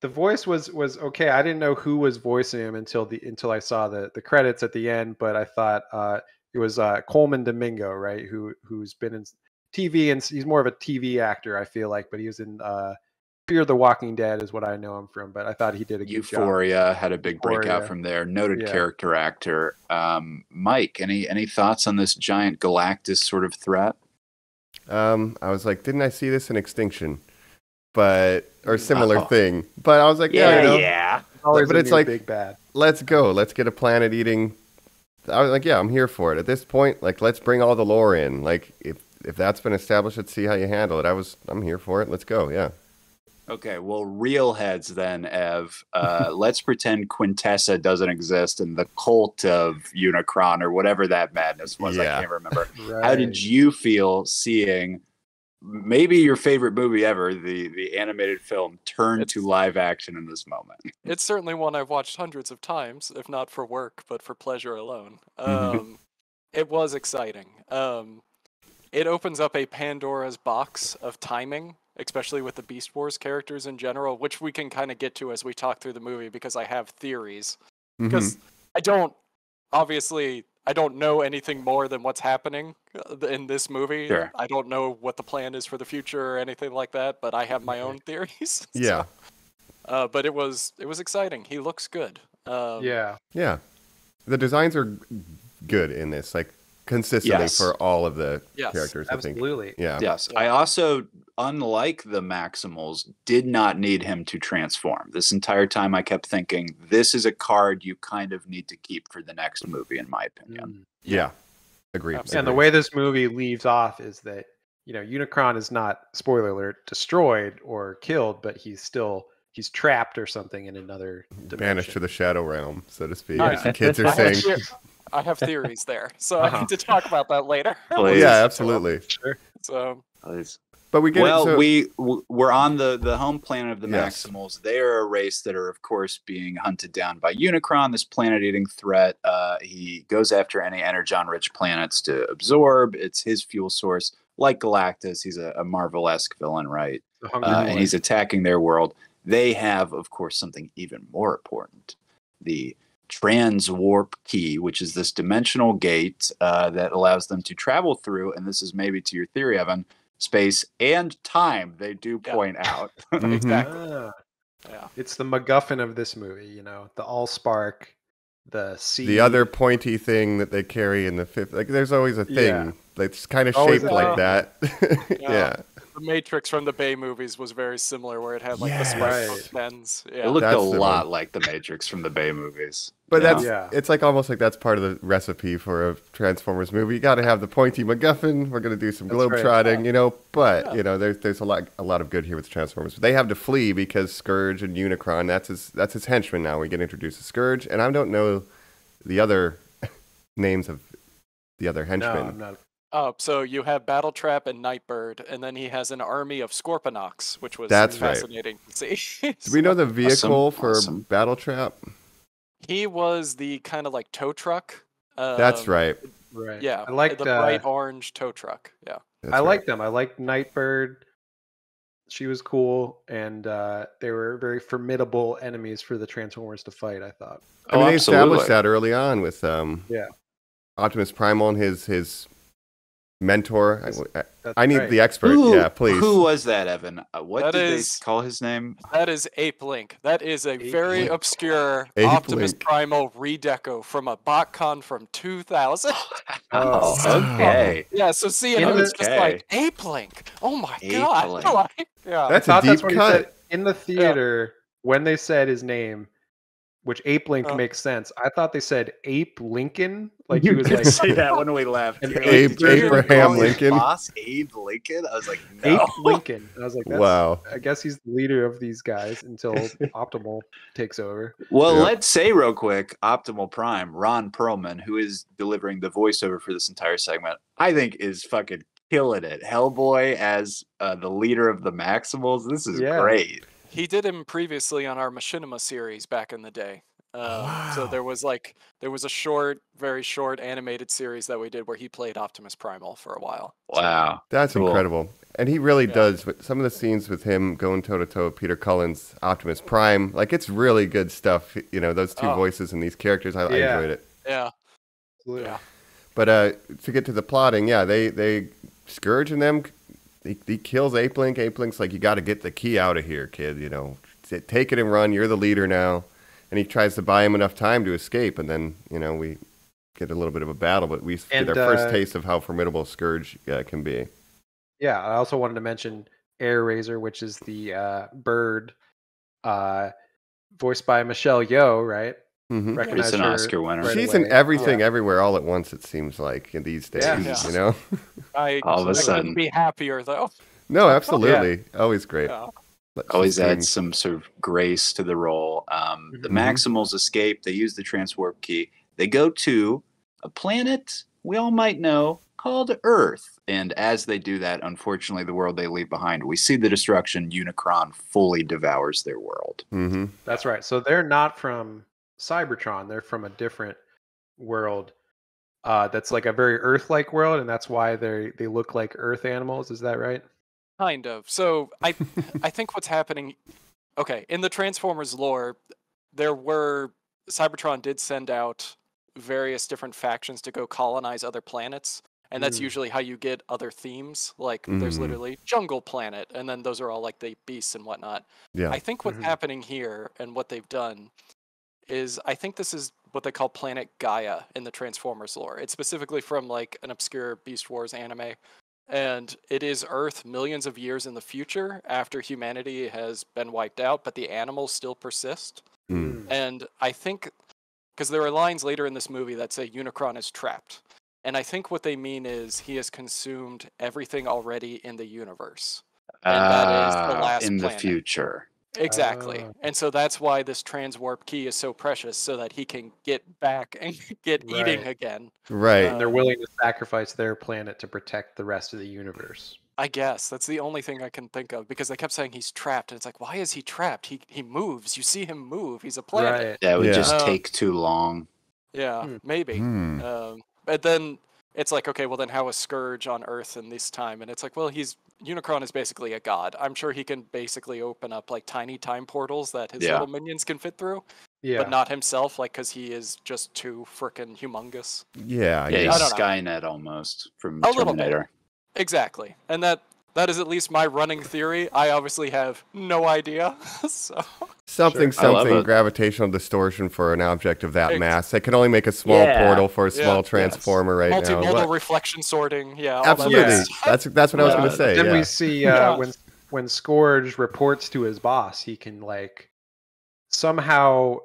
The voice was okay. I didn't know who was voicing him until I saw the credits at the end, but I thought it was Coleman Domingo, right? Who's been in TV, and he's more of a TV actor, I feel like, but he was in Fear the Walking Dead is what I know him from, but I thought he did a good Euphoria job. had a big breakout from there. Noted Yeah. character actor. Mike, any thoughts on this giant Galactus sort of threat? I was like, didn't I see this in Extinction? Or similar thing. But I was like, yeah. Always but a it's new like, big bad. let's go. Let's get a planet eating. I was like, yeah, I'm here for it. At this point, like, let's bring all the lore in. Like, if that's been established, let's see how you handle it. I'm here for it. Let's go. Yeah. Okay, well, real heads then, Ev. Let's pretend Quintessa doesn't exist and the cult of Unicron or whatever that madness was. Yeah. I can't remember. Right. How did you feel seeing maybe your favorite movie ever, the animated film, turn to live action in this moment? It's certainly one I've watched hundreds of times, if not for work, but for pleasure alone. It was exciting. It opens up a Pandora's box of timing, especially with the Beast Wars characters in general, which we can kind of get to as we talk through the movie, because I have theories. Because I don't know anything more than what's happening in this movie. Sure. I don't know what the plan is for the future or anything like that, but I have my own theories. Yeah. But it was exciting. He looks good. Yeah. Yeah. The designs are good in this, like, consistently Yes. for all of the Yes, characters, I think. Absolutely. Yeah. Yes. I also, unlike the Maximals, did not need him to transform. This entire time I kept thinking, this is a card you kind of need to keep for the next movie, in my opinion. Yeah. Agreed. Absolutely. And the way this movie leaves off is that, Unicron is not, spoiler alert, destroyed or killed, but he's trapped or something in another dimension. Banished to the Shadow Realm, so to speak. Nice. As the kids are saying. I have theories there, so I need to talk about that later. Please. Yeah, absolutely. Sure. So Please. But we get we're on the home planet of the Yes. Maximals. They are a race that are, of course, being hunted down by Unicron, this planet-eating threat. He goes after any energon-rich planets to absorb. It's his fuel source. Like Galactus, he's a Marvel-esque villain, right? The Hungry And Boy. he's attacking their world. They have, of course, something even more important. The transwarp key, which is this dimensional gate that allows them to travel through, and this is maybe to your theory, Evan, space and time, they do point out. exactly. Yeah. It's the MacGuffin of this movie, the Allspark, the sea. the other pointy thing that they carry in the fifth. Like, there's always a thing Yeah. that's kind of Always shaped a- like that. Yeah. The Matrix from the Bay movies was very similar, where it had like Yes. the spark Right. ends. It Yeah. looked That's a the lot one. like the Matrix from the Bay movies. But Yeah. that's it's like almost like that's part of the recipe for a Transformers movie. You got to have the pointy MacGuffin. We're gonna do some That's right. globetrotting, but there's a lot of good here with the Transformers. But they have to flee because Scourge and Unicron. That's his henchman now. We get introduced to Scourge, and I don't know the other names of the other No, henchmen. I'm not. So you have Battletrap and Nightbird, and then he has an army of Scorponauts, which was That's right. fascinating to see. Do we know the vehicle for Awesome. Battletrap? He was the kind of like tow truck. That's right. Right. Yeah, I liked the bright orange tow truck. Yeah. That's I right. liked them. I liked Nightbird. She was cool, and they were very formidable enemies for the Transformers to fight, I thought. I mean, they established absolutely. that early on with Yeah. Optimus Primal and his mentor. That's I need right. the expert. Yeah, please. Who was that, Evan? What That did is- they call his name? That is Ape Link. That is a very Link. obscure Ape Optimus Link. Primal redeco from a BotCon from 2000. Oh, okay. Yeah, so seeing him, it's just Okay. like Ape Link. Oh my Ape god! Link. Like, yeah, That's I a thought that's deep what he cut. said in the theater when they said his name, which Ape Link Oh. makes sense. I thought they said Ape Lincoln, like he You was could like say that when we left. An You're Abe- "Did you hear them Abraham call his Lincoln?" Boss Abe Lincoln? I was like, no. Ape Lincoln. And I was like, that's, Wow. I guess he's the leader of these guys until Optimal takes over. Well, Yeah. let's say real quick, Optimal Prime, Ron Perlman, who is delivering the voiceover for this entire segment, I think is fucking killing it. Hellboy as the leader of the Maximals. This is Yeah. great. He did him previously on our Machinima series back in the day. So there was a short, very short animated series that we did where he played Optimus Primal for a while. Wow. That's Cool. incredible. And he really does. But some of the scenes with him going toe-to-toe with Peter Cullen's Optimus Prime, like, it's really good stuff. You know, those two voices and these characters, I enjoyed it. Yeah. Absolutely. Yeah. But to get to the plotting, they Scourge and them, he kills Ape-Link. Ape-Link's like, you got to get the key out of here, kid. You know, take it and run. You're the leader now. And he tries to buy him enough time to escape. And then, you know, we get a little bit of a battle. But we get our first taste of how formidable Scourge can be. Yeah, I also wanted to mention Air Razor, which is the bird voiced by Michelle Yeoh, right? Mm-hmm. She's an Oscar winner. right She's away. in everything, everywhere, all at once, it seems like, in these days. Yeah. You know? All of a I sudden. couldn't be happier though. No, absolutely. Always great. Yeah. Always adds some sort of grace to the role. The Maximals escape. They use the transwarp key. They go to a planet we all might know called Earth. And as they do that, unfortunately, the world they leave behind, we see the destruction. Unicron fully devours their world. Mm-hmm. That's right. So they're not from Cybertron. They're from a different world that's like a very Earth-like world, and that's why they look like Earth animals. Is that right? Kind of. So I think what's happening. Okay, in the Transformers lore, Cybertron did send out various different factions to go colonize other planets, and that's usually how you get other themes. Like there's literally Jungle Planet, and then those are all like the beasts and whatnot. Yeah. I think what's happening here and what they've done is I think this is what they call Planet Gaia in the Transformers lore. It's specifically from like an obscure Beast Wars anime. And it is Earth millions of years in the future after humanity has been wiped out, but the animals still persist. And I think, because there are lines later in this movie that say Unicron is trapped. And I think what they mean is he has consumed everything already in the universe. And that is the last in planet. the future. Exactly. And so that's why this transwarp key is so precious, so that he can get back and get eating again. Right. And they're willing to sacrifice their planet to protect the rest of the universe. I guess that's the only thing I can think of, because they kept saying he's trapped, and it's like, why is he trapped? He moves. You see him move. He's a planet. Right. That would Yeah. just take too long. Yeah, maybe. But then it's like, okay, well then how is Scourge on Earth in this time? And it's like, well, Unicron is basically a god. I'm sure he can basically open up like tiny time portals that his little minions can fit through. Yeah. But not himself, like, because he is just too freaking humongous. Yeah. Yeah, Yeah. he's I don't know. Skynet almost from A little bit. Terminator. Exactly. And that is at least my running theory. I obviously have no idea. So Something, I love something, it. gravitational distortion for an object of that mass. They can only make a small portal for a small transformer right now. multimodal But- reflection sorting. Yeah. All Absolutely. That stuff. That's what I was going to say. Then Yeah. we see when Scourge reports to his boss, he can like somehow,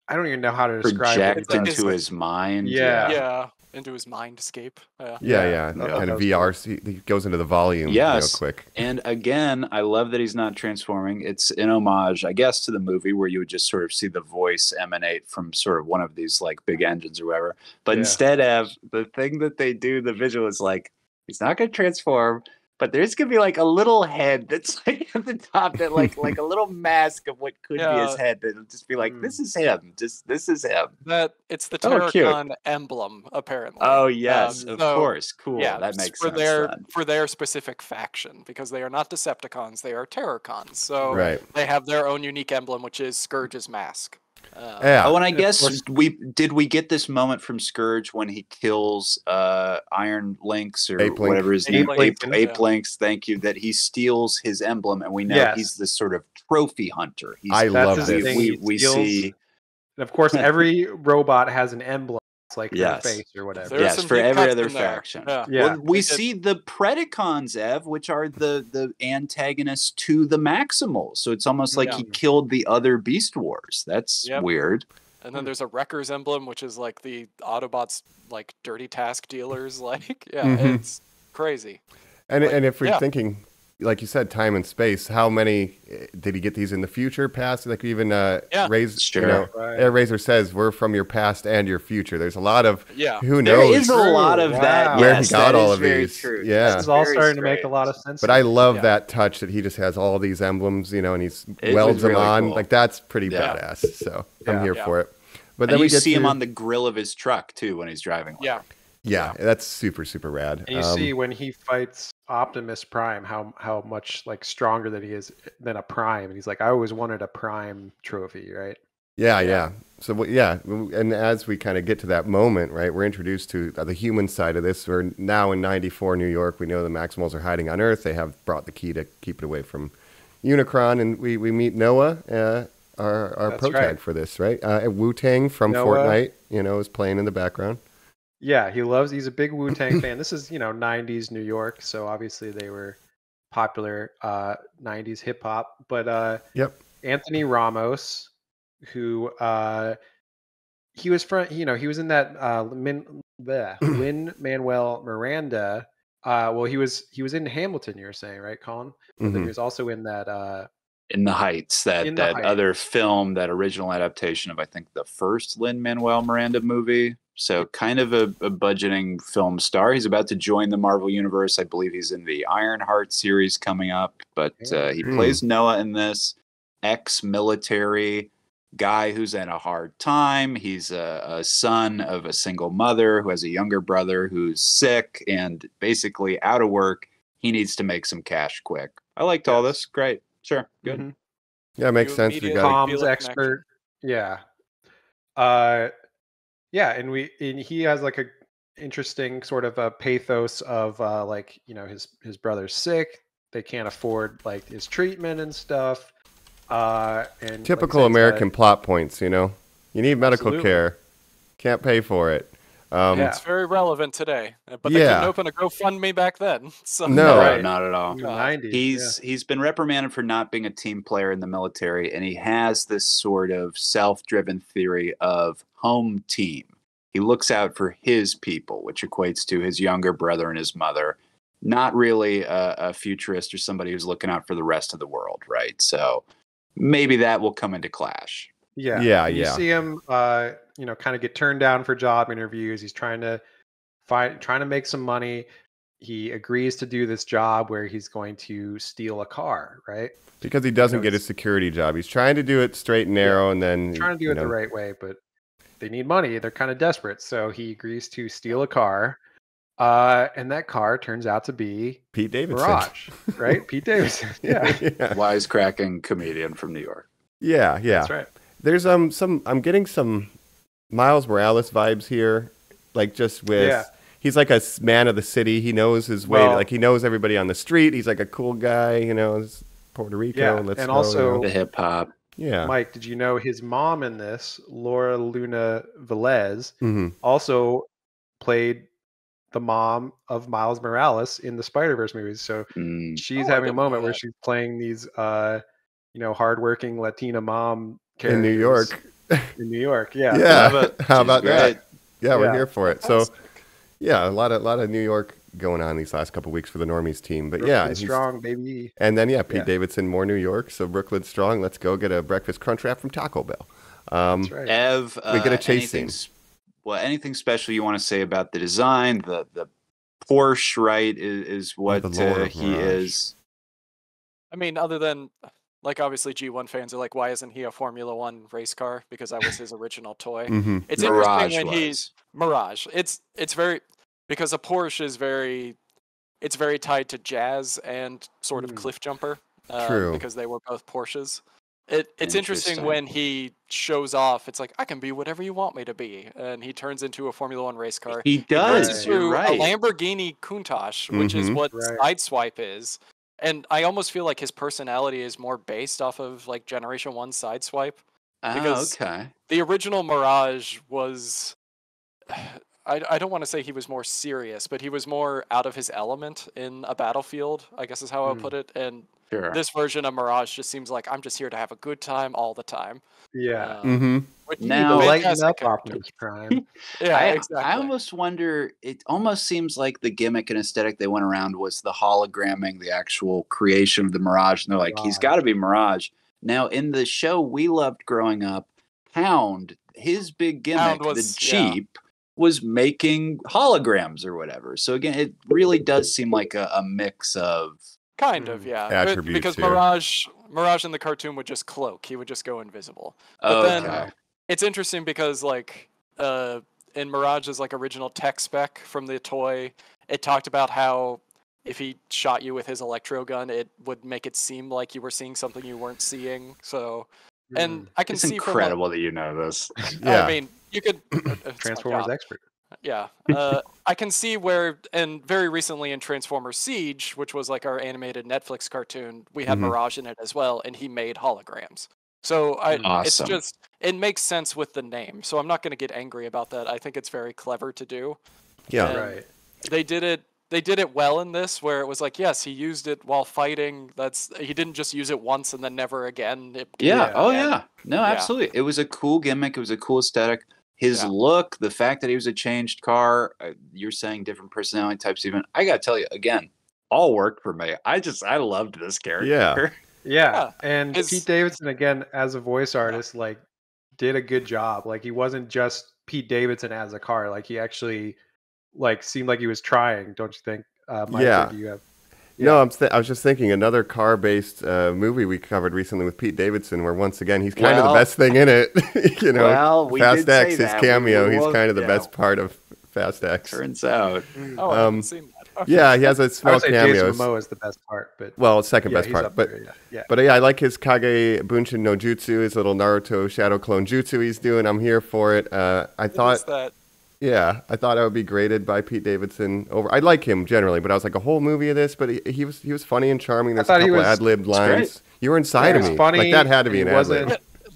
I don't even know how to describe what he Project does. into his mind. Yeah. Yeah. Into his mindscape. Yeah. Yeah. that Kind of was VR. He goes into the volume Yes. real quick. And again, I love that he's not transforming. It's an homage, I guess, to the movie where you would just sort of see the voice emanate from sort of one of these like big engines or whatever. But instead of the thing that they do, the visual is like, he's not going to transform, but there's going to be like a little head that's like at the top that like a little mask of what could be his head. That'll just be like, this is him. This is him. That it's the Oh, cute. Terracon emblem, apparently. Oh, yes. Of so, course. Cool. Yeah, That makes for sense. then. for their specific faction, because they are not Decepticons, they are Terracons. So Right. they have their own unique emblem, which is Scourge's mask. Yeah. Oh, and I guess we get this moment from Scourge when he kills Iron Lynx or Ape Link. whatever his name, Ape Link, Ape Lynx. Thank you. That he steals his emblem, and we know Yes. he's this sort of trophy hunter. He's, I That's love his this. thing. we steals- see And of course, every robot has an emblem. It's like their Yes. face or whatever. There's yes some for deep every cuts other in there. faction. Yeah. Yeah. Well, we They did- see the Predacons, Ev, which are the antagonists to the Maximals. So it's almost like Yeah. he killed the other Beast Wars. That's Yep. weird. And then there's a Wrecker's emblem, which is like the Autobots, like dirty task dealers. Like, yeah, Mhm. it's crazy. And if we're yeah. thinking, like you said, time and space. How many did he get these in the future, past? Like even Air Razor says we're from your past and your future. There's a lot of who knows. There is a lot of that. Where Yes, he got that all is of very these. true. Yeah, this is all starting to make a lot of sense. But I love that touch that he just has all these emblems, and he's welds them really on. cool. Like that's pretty badass. So I'm here for it. But then and we you see him on the grill of his truck too when he's driving. Yeah, that's super, super rad. And you see when he fights Optimus Prime, how much like stronger that he is than a Prime, and he's like, I always wanted a Prime trophy, right? Yeah. So and as we kind of get to that moment, right, we're introduced to the human side of this. We're now in '94 New York. We know the Maximals are hiding on Earth. They have brought the key to keep it away from Unicron, and we meet Noah, our protag for this, right? Wu-Tang from Fortnite, is playing in the background. Yeah, he's a big Wu-Tang fan. This is, 90s New York, so obviously they were popular 90s hip hop. But Anthony Ramos, who he was he was in that Lin-Manuel Miranda. He was in Hamilton, you were saying, right, Colin? But then he was also in that In the Heights, that other film, that original adaptation of, I think, the first Lin-Manuel Miranda movie. So kind of a budgeting film star. He's about to join the Marvel Universe. I believe he's in the Ironheart series coming up. But he plays Noah in this. Ex-military guy who's in a hard time. He's a son of a single mother who has a younger brother who's sick and basically out of work. He needs to make some cash quick. I liked all this. Great. Sure. Good. Mm-hmm. Yeah, it makes sense. We got comms expert. Yeah. And he has like a interesting sort of a pathos of his brother's sick. They can't afford like his treatment and stuff. And typical American plot points, You need medical care. Can't pay for it. It's very relevant today, but they couldn't open a GoFundMe back then. So. No, not at all. 90s, he's been reprimanded for not being a team player in the military, and he has this sort of self-driven theory of home team. He looks out for his people, which equates to his younger brother and his mother. Not really a futurist or somebody who's looking out for the rest of the world, right? So maybe that will come into clash. Yeah. You see him, kind of get turned down for job interviews. He's trying to make some money. He agrees to do this job where he's going to steal a car, right? Because he doesn't get a security job. He's trying to do it straight and narrow, and then he's trying to do it the right way, but they need money. They're kind of desperate, so he agrees to steal a car. And that car turns out to be Pete Davidson. Mirage, right? Pete Davidson. Yeah. Wisecracking comedian from New York. Yeah. That's right. There's I'm getting some Miles Morales vibes here, like just with he's like a man of the city. He knows his way. Like he knows everybody on the street. He's like a cool guy. It's Puerto Rico. Yeah, also the hip hop. Yeah. Mike, did you know his mom in this, Laura Luna Velez, also played the mom of Miles Morales in the Spider-Verse movies? So she's having a moment where she's playing these, hardworking Latina mom characters in New York. In New York, yeah. Yeah. How about great. that? Yeah, we're here for it. So, a lot of New York going on these last couple of weeks for the Normies team. But Brooklyn strong, baby. And then Pete Davidson, more New York. So Brooklyn strong. Let's go get a breakfast crunch wrap from Taco Bell. That's right. Ev, we get a chase scene. Anything special you want to say about the design? The Porsche, right, is what he is. I mean, other than like obviously G1 fans are like, why isn't he a Formula One race car? Because that was his original toy. It's interesting when he's Mirage. It's very because a Porsche is very tied to jazz and sort of cliff jumper. True. Because they were both Porsches. It's interesting when he shows off. It's like, I can be whatever you want me to be, and he turns into a Formula One race car. He does. You're right. A Lamborghini Countach, which is what Sideswipe is. And I almost feel like his personality is more based off of like Generation 1 Sideswipe. Because the original Mirage was, I don't want to say he was more serious, but he was more out of his element in a battlefield, I guess is how I would put it. And Sure. this version of Mirage just seems like I'm just here to have a good time all the time. Yeah. Which Now- Lighten fantastic up character. Optimus Prime. Yeah, I exactly. almost wonder, it almost seems like the gimmick and aesthetic they went around was the hologramming, the actual creation of the Mirage. And they're like, he's got to be Mirage. Now, in the show we loved growing up, Pound, his big gimmick, was- the Jeep, was making holograms or whatever. So again, it really does seem like a mix of Kind of, yeah. Attributes Because here. Mirage in the cartoon would just cloak. He would just go invisible. But then it's interesting because like in Mirage's like original tech spec from the toy, it talked about how if he shot you with his electro gun, it would make it seem like you were seeing something you weren't seeing. So, and I can it's see incredible that you know this. Yeah. I mean, you could it's my Transformers job. expert. Yeah, I can see where, and very recently in Transformers Siege, which was like our animated Netflix cartoon, we had Mirage in it as well, and he made holograms. So it's Awesome. just, it makes sense with the name. So I'm not going to get angry about that. I think it's very clever to do. Yeah. And Right. They did it well in this, where it was like, yes, he used it while fighting. He didn't just use it once and then never again. No, absolutely. It was a cool gimmick. It was a cool aesthetic. His look, the fact that he was a changed car, you're saying different personality types even. I got to tell you, again, all worked for me. I loved this character. Yeah. Yeah, and His- Pete Davidson again as a voice artist, like, did a good job. Like, he wasn't just Pete Davidson as a car. Like, he actually, like, seemed like he was trying. Don't you think? Mike, Yeah. or do you have? No, I was just thinking another car-based movie we covered recently with Pete Davidson, where once again he's kind of the best thing in it. You know, Well, we Fast did say X, his that. cameo, We he's will- kind of the yeah. best part of Fast X. Turns out. Oh, I haven't seen that. Okay. Yeah, he has a I small would say Jason cameos. Momoa is the best part, but Well, second yeah, best he's part, up but there, yeah. but yeah, I like his Kage Bunshin no Jutsu, his little Naruto shadow clone jutsu he's doing. I'm here for it. I What thought. is that? Yeah, I thought I would be graded by Pete Davidson over. I like him generally, but I was like a whole movie of this. But he was funny and charming. There's a thought he couple was- ad-libbed lines. great. You were inside of he was me. funny, Like that had to be and an he ad-lib.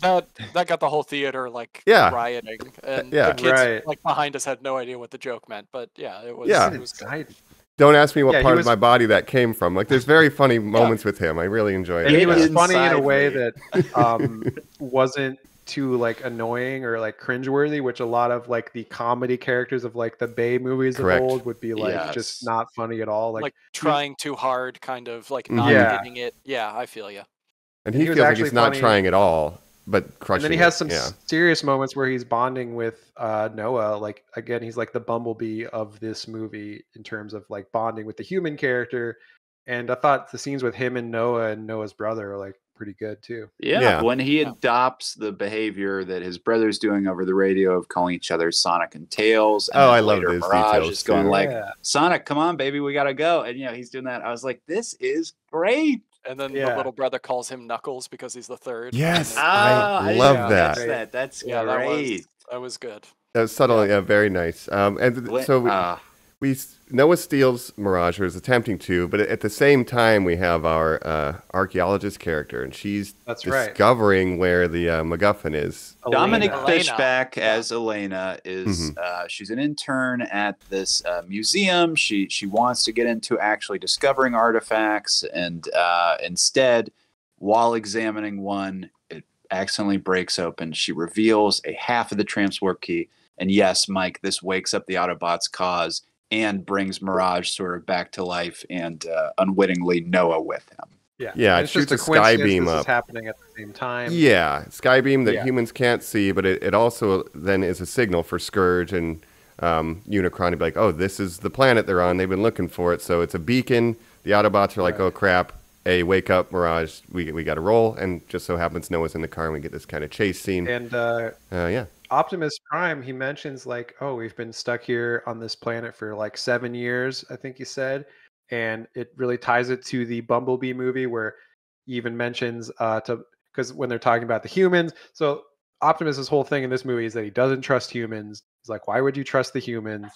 wasn't- That got the whole theater like Yeah. rioting, and Yeah. the kids Right. like behind us had no idea what the joke meant. But yeah, it was. Yeah. It was good. Excited. Don't ask me what Yeah, he part was- of my body that came from. Like there's very funny moments with him. I really enjoyed And it. he was Inside funny in a way me. that wasn't too like annoying or like cringeworthy, which a lot of like the comedy characters of like the Bay movies Correct. of old would be like Yes. just not funny at all. Like, Like, trying too hard, kind of like not Yeah. getting it. Yeah, I feel you. And he he was feels like actually he's not funny. trying at all, but and crushing then he has some it. Yeah. serious moments where he's bonding with Noah. Like again, he's like the Bumblebee of this movie in terms of like bonding with the human character. And I thought the scenes with him and Noah's brother are like pretty good too. Yeah, when he adopts the behavior that his brother's doing over the radio of calling each other Sonic and Tails. And Oh, then I love later those Mirage details, is going too. like, Yeah. Sonic, come on, baby, we gotta go. And he's doing that. I was like, this is great. And then Yeah. the little brother calls him Knuckles because he's the third. Yes. And I didn't love catch that. That's yeah, great. that was good. That was subtle. Yeah, very nice. Noah steals Mirage, or is attempting to, but at the same time, we have our archaeologist character, and she's That's right. discovering where the MacGuffin is. Dominic Elena. Fishback as Elena is she's an intern at this museum. She wants to get into actually discovering artifacts, and instead, while examining one, it accidentally breaks open. She reveals a half of the transport key, and yes, Mike, this wakes up the Autobots' cause and brings Mirage sort of back to life, and unwittingly Noah with him. Yeah, And it it's just shoots a a sky coincidence beam this is up. happening at the same time. Yeah, skybeam that Yeah. humans can't see, but it also then is a signal for Scourge and Unicron to be like, oh, this is the planet they're on. They've been looking for it. So it's a beacon. The Autobots are like, oh, crap. Hey, wake up, Mirage. We got to roll. And just so happens Noah's in the car, and we get this kind of chase scene. And Yeah. Optimus Prime, he mentions like, oh, we've been stuck here on this planet for like 7 years, I think he said. And it really ties it to the Bumblebee movie where he even mentions because when they're talking about the humans. So Optimus's whole thing in this movie is that he doesn't trust humans. He's like, why would you trust the humans?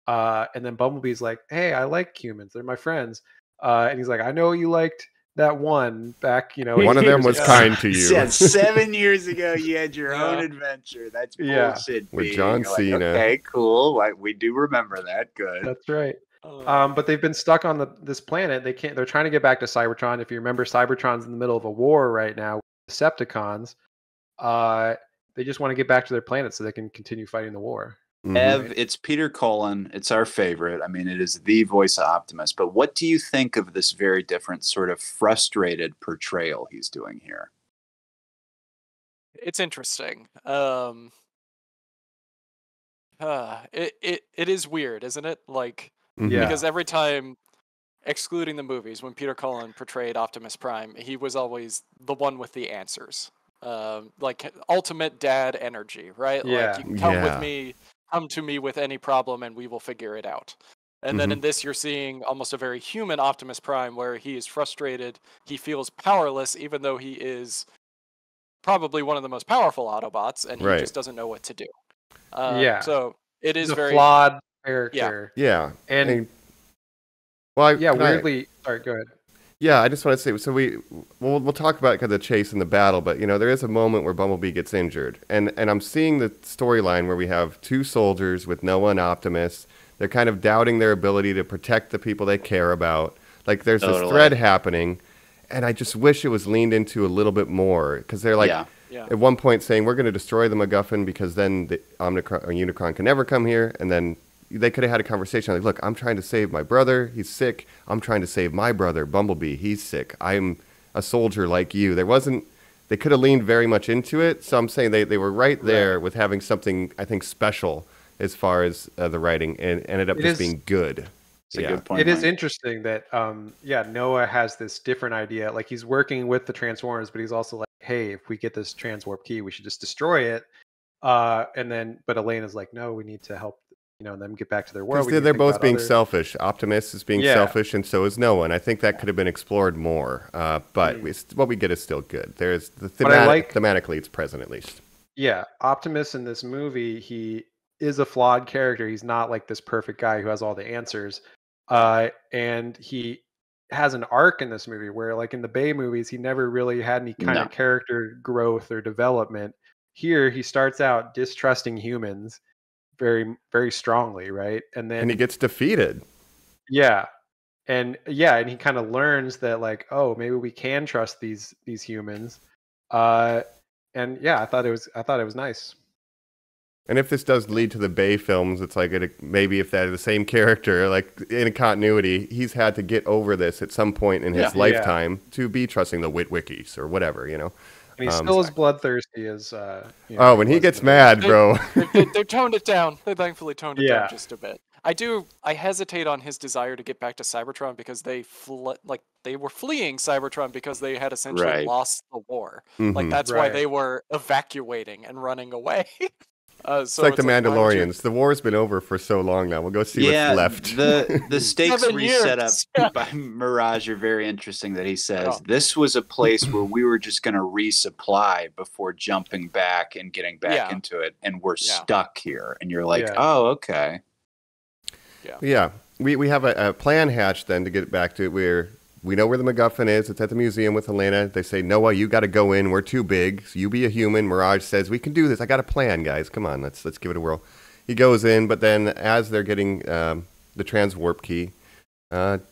And then Bumblebee's like, hey, I like humans. They're my friends. And he's like, I know you liked that one back, One of them was kind to you. Yeah, 7 years ago, you had your own adventure. That's Yeah. bullshit. With B. John You're like, Cena. okay, cool. We do remember that. Good. That's right. But they've been stuck on this planet. They're trying to get back to Cybertron. If you remember, Cybertron's in the middle of a war right now with Decepticons. They just want to get back to their planet so they can continue fighting the war. Ev, it's Peter Colin. It's our favorite. I mean, it is the voice of Optimus. But what do you think of this very different sort of frustrated portrayal he's doing here? It's interesting. It is weird, isn't it? Like, because every time, excluding the movies, when Peter Cullen portrayed Optimus Prime, he was always the one with the answers. Like ultimate dad energy, right? Yeah. Like, you can come with me, come to me with any problem, and we will figure it out. And then in this, you're seeing almost a very human Optimus Prime, where he is frustrated, he feels powerless, even though he is probably one of the most powerful Autobots, and he just doesn't know what to do. So it is very flawed character. Yeah. And well, weirdly. Sorry, go ahead. Yeah, I just want to say, so we'll talk about kind of the chase and the battle, but there is a moment where Bumblebee gets injured, and I'm seeing the storyline where we have two soldiers with Noah and Optimus. They're kind of doubting their ability to protect the people they care about. Like there's this thread happening, and I just wish it was leaned into a little bit more, because they're like at one point saying we're going to destroy the MacGuffin because then the Unicron can never come here, and then they could have had a conversation like, look, I'm trying to save my brother. He's sick. I'm trying to save my brother, Bumblebee. He's sick. I'm a soldier like you. They could have leaned very much into it. So I'm saying they were right there with having something, I think, special as far as the writing, and ended up just being good. It's a good point. It is interesting that, Noah has this different idea. Like, he's working with the Transformers, but he's also like, hey, if we get this Transwarp key, we should just destroy it. But Elena's like, no, we need to help them get back to their world. They're both being selfish. Optimus is being selfish, and so is Noah. And I think that could have been explored more. But what we get is still good. There's thematically, it's present at least. Yeah, Optimus in this movie, he is a flawed character. He's not like this perfect guy who has all the answers. And he has an arc in this movie where, like in the Bay movies, he never really had any kind of character growth or development. Here, he starts out distrusting humans very, very strongly, right? And then he gets defeated. And he kind of learns that, like, oh, maybe we can trust these humans. I thought it was nice. And if this does lead to the Bay films, it's like maybe if they're the same character, like in a continuity, he's had to get over this at some point in his lifetime to be trusting the Witwickies or whatever, And he's still as bloodthirsty as. When he gets mad, bro. They toned it down. They thankfully toned it down just a bit. I hesitate on his desire to get back to Cybertron because they were fleeing Cybertron because they had essentially lost the war. Like that's why they were evacuating and running away. It's like the Mandalorians. The war's been over for so long now. We'll go see what's left. The stakes reset up by Mirage are very interesting. That he says this was a place where we were just going to resupply before jumping back and getting back into it, and we're stuck here. And you're like, oh, okay. Yeah. We have a plan hatched then to get back to it where we know where the MacGuffin is. It's at the museum with Helena. They say, Noah, you got to go in. We're too big. So you be a human. Mirage says, we can do this. I got a plan, guys. Come on. Let's give it a whirl. He goes in, but then as they're getting the transwarp key,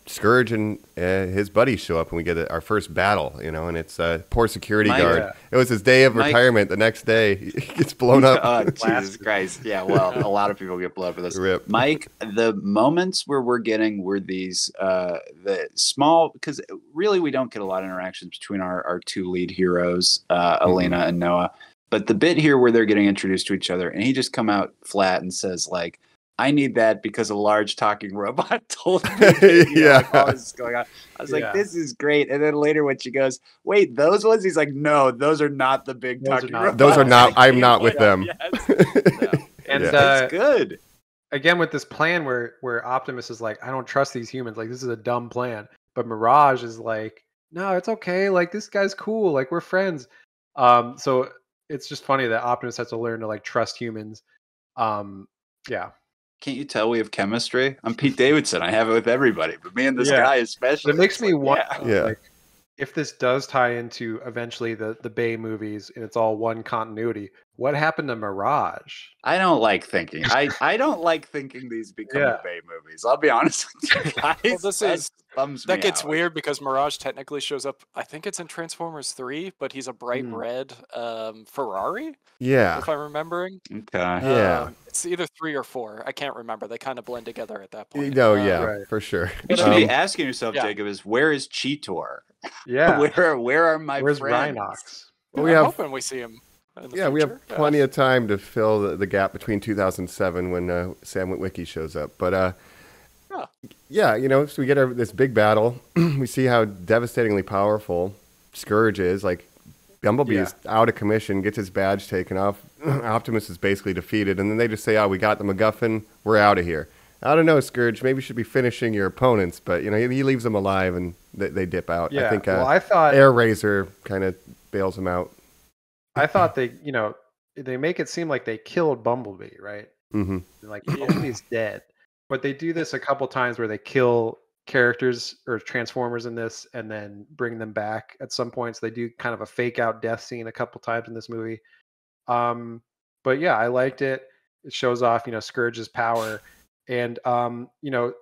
Scourge and his buddies show up, and we get our first battle, and it's a poor security guard. It was his day of retirement. The next day, he gets blown up. Oh, Jesus Christ. Yeah, well, a lot of people get blown up for this. Rip. Mike, the moments where we're getting were these, the small, because really we don't get a lot of interactions between our two lead heroes, Elena and Noah. But the bit here where they're getting introduced to each other, and he just come out flat and says, like, I need that because a large talking robot told me all this is going on. I was like, this is great. And then later when she goes, wait, those ones? He's like, no, those are not the big talking robots. Those are not, I'm not with them. And that's good. Again, with this plan where Optimus is like, I don't trust these humans. Like, this is a dumb plan. But Mirage is like, no, it's okay. Like, this guy's cool. Like, we're friends. So it's just funny that Optimus has to learn to, like, trust humans. Can't you tell we have chemistry? I'm Pete Davidson. I have it with everybody, but me and this guy especially. It makes me wonder, like, if this does tie into eventually the Bay movies and it's all one continuity, what happened to Mirage? I don't like thinking. I don't like thinking these become Yeah. the Bay movies. I'll be honest with you guys. Well, that gets out. weird because Mirage technically shows up. I think it's in Transformers 3, but he's a bright red Ferrari. Yeah. If I'm remembering. Okay. Yeah. It's either 3 or 4. I can't remember. They kind of blend together at that point. No, yeah, Right. for sure. You should be asking yourself, yeah. Jacob, is where is Cheetor? Yeah. Where are my Where's friends? Rhinox? Well, I'm hoping we see him. In the we have future. plenty of time to fill the gap between 2007 when Sam Witwicky shows up. But yeah, so we get this big battle. We see how devastatingly powerful Scourge is. Like, Bumblebee is out of commission, gets his badge taken off. Optimus is basically defeated, and then they just say, "Oh, we got the MacGuffin. We're out of here." I don't know, Scourge. Maybe you should be finishing your opponents, but he leaves them alive, and they dip out. Yeah. I think I thought Air Razor kind of bails them out. I thought they make it seem like they killed Bumblebee, right? Mm-hmm. Like Bumblebee's dead, but they do this a couple times where they kill characters or Transformers in this and then bring them back at some points. They do kind of a fake out death scene a couple times in this movie. But yeah, I liked it. It shows off, Scourge's power, and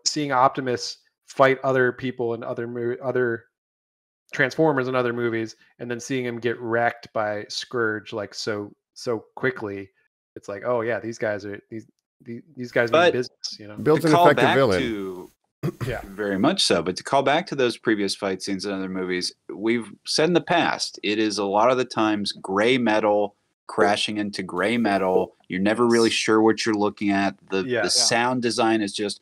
seeing Optimus fight other people and other Transformers in other movies, and then seeing him get wrecked by Scourge like so quickly. It's like, oh yeah, these guys mean business, Builds to an call effective back villain. to Yeah. very much so, but to call back to those previous fight scenes in other movies, we've said in the past, it is a lot of the times gray metal crashing into gray metal. You're never really sure what you're looking at. The sound design is just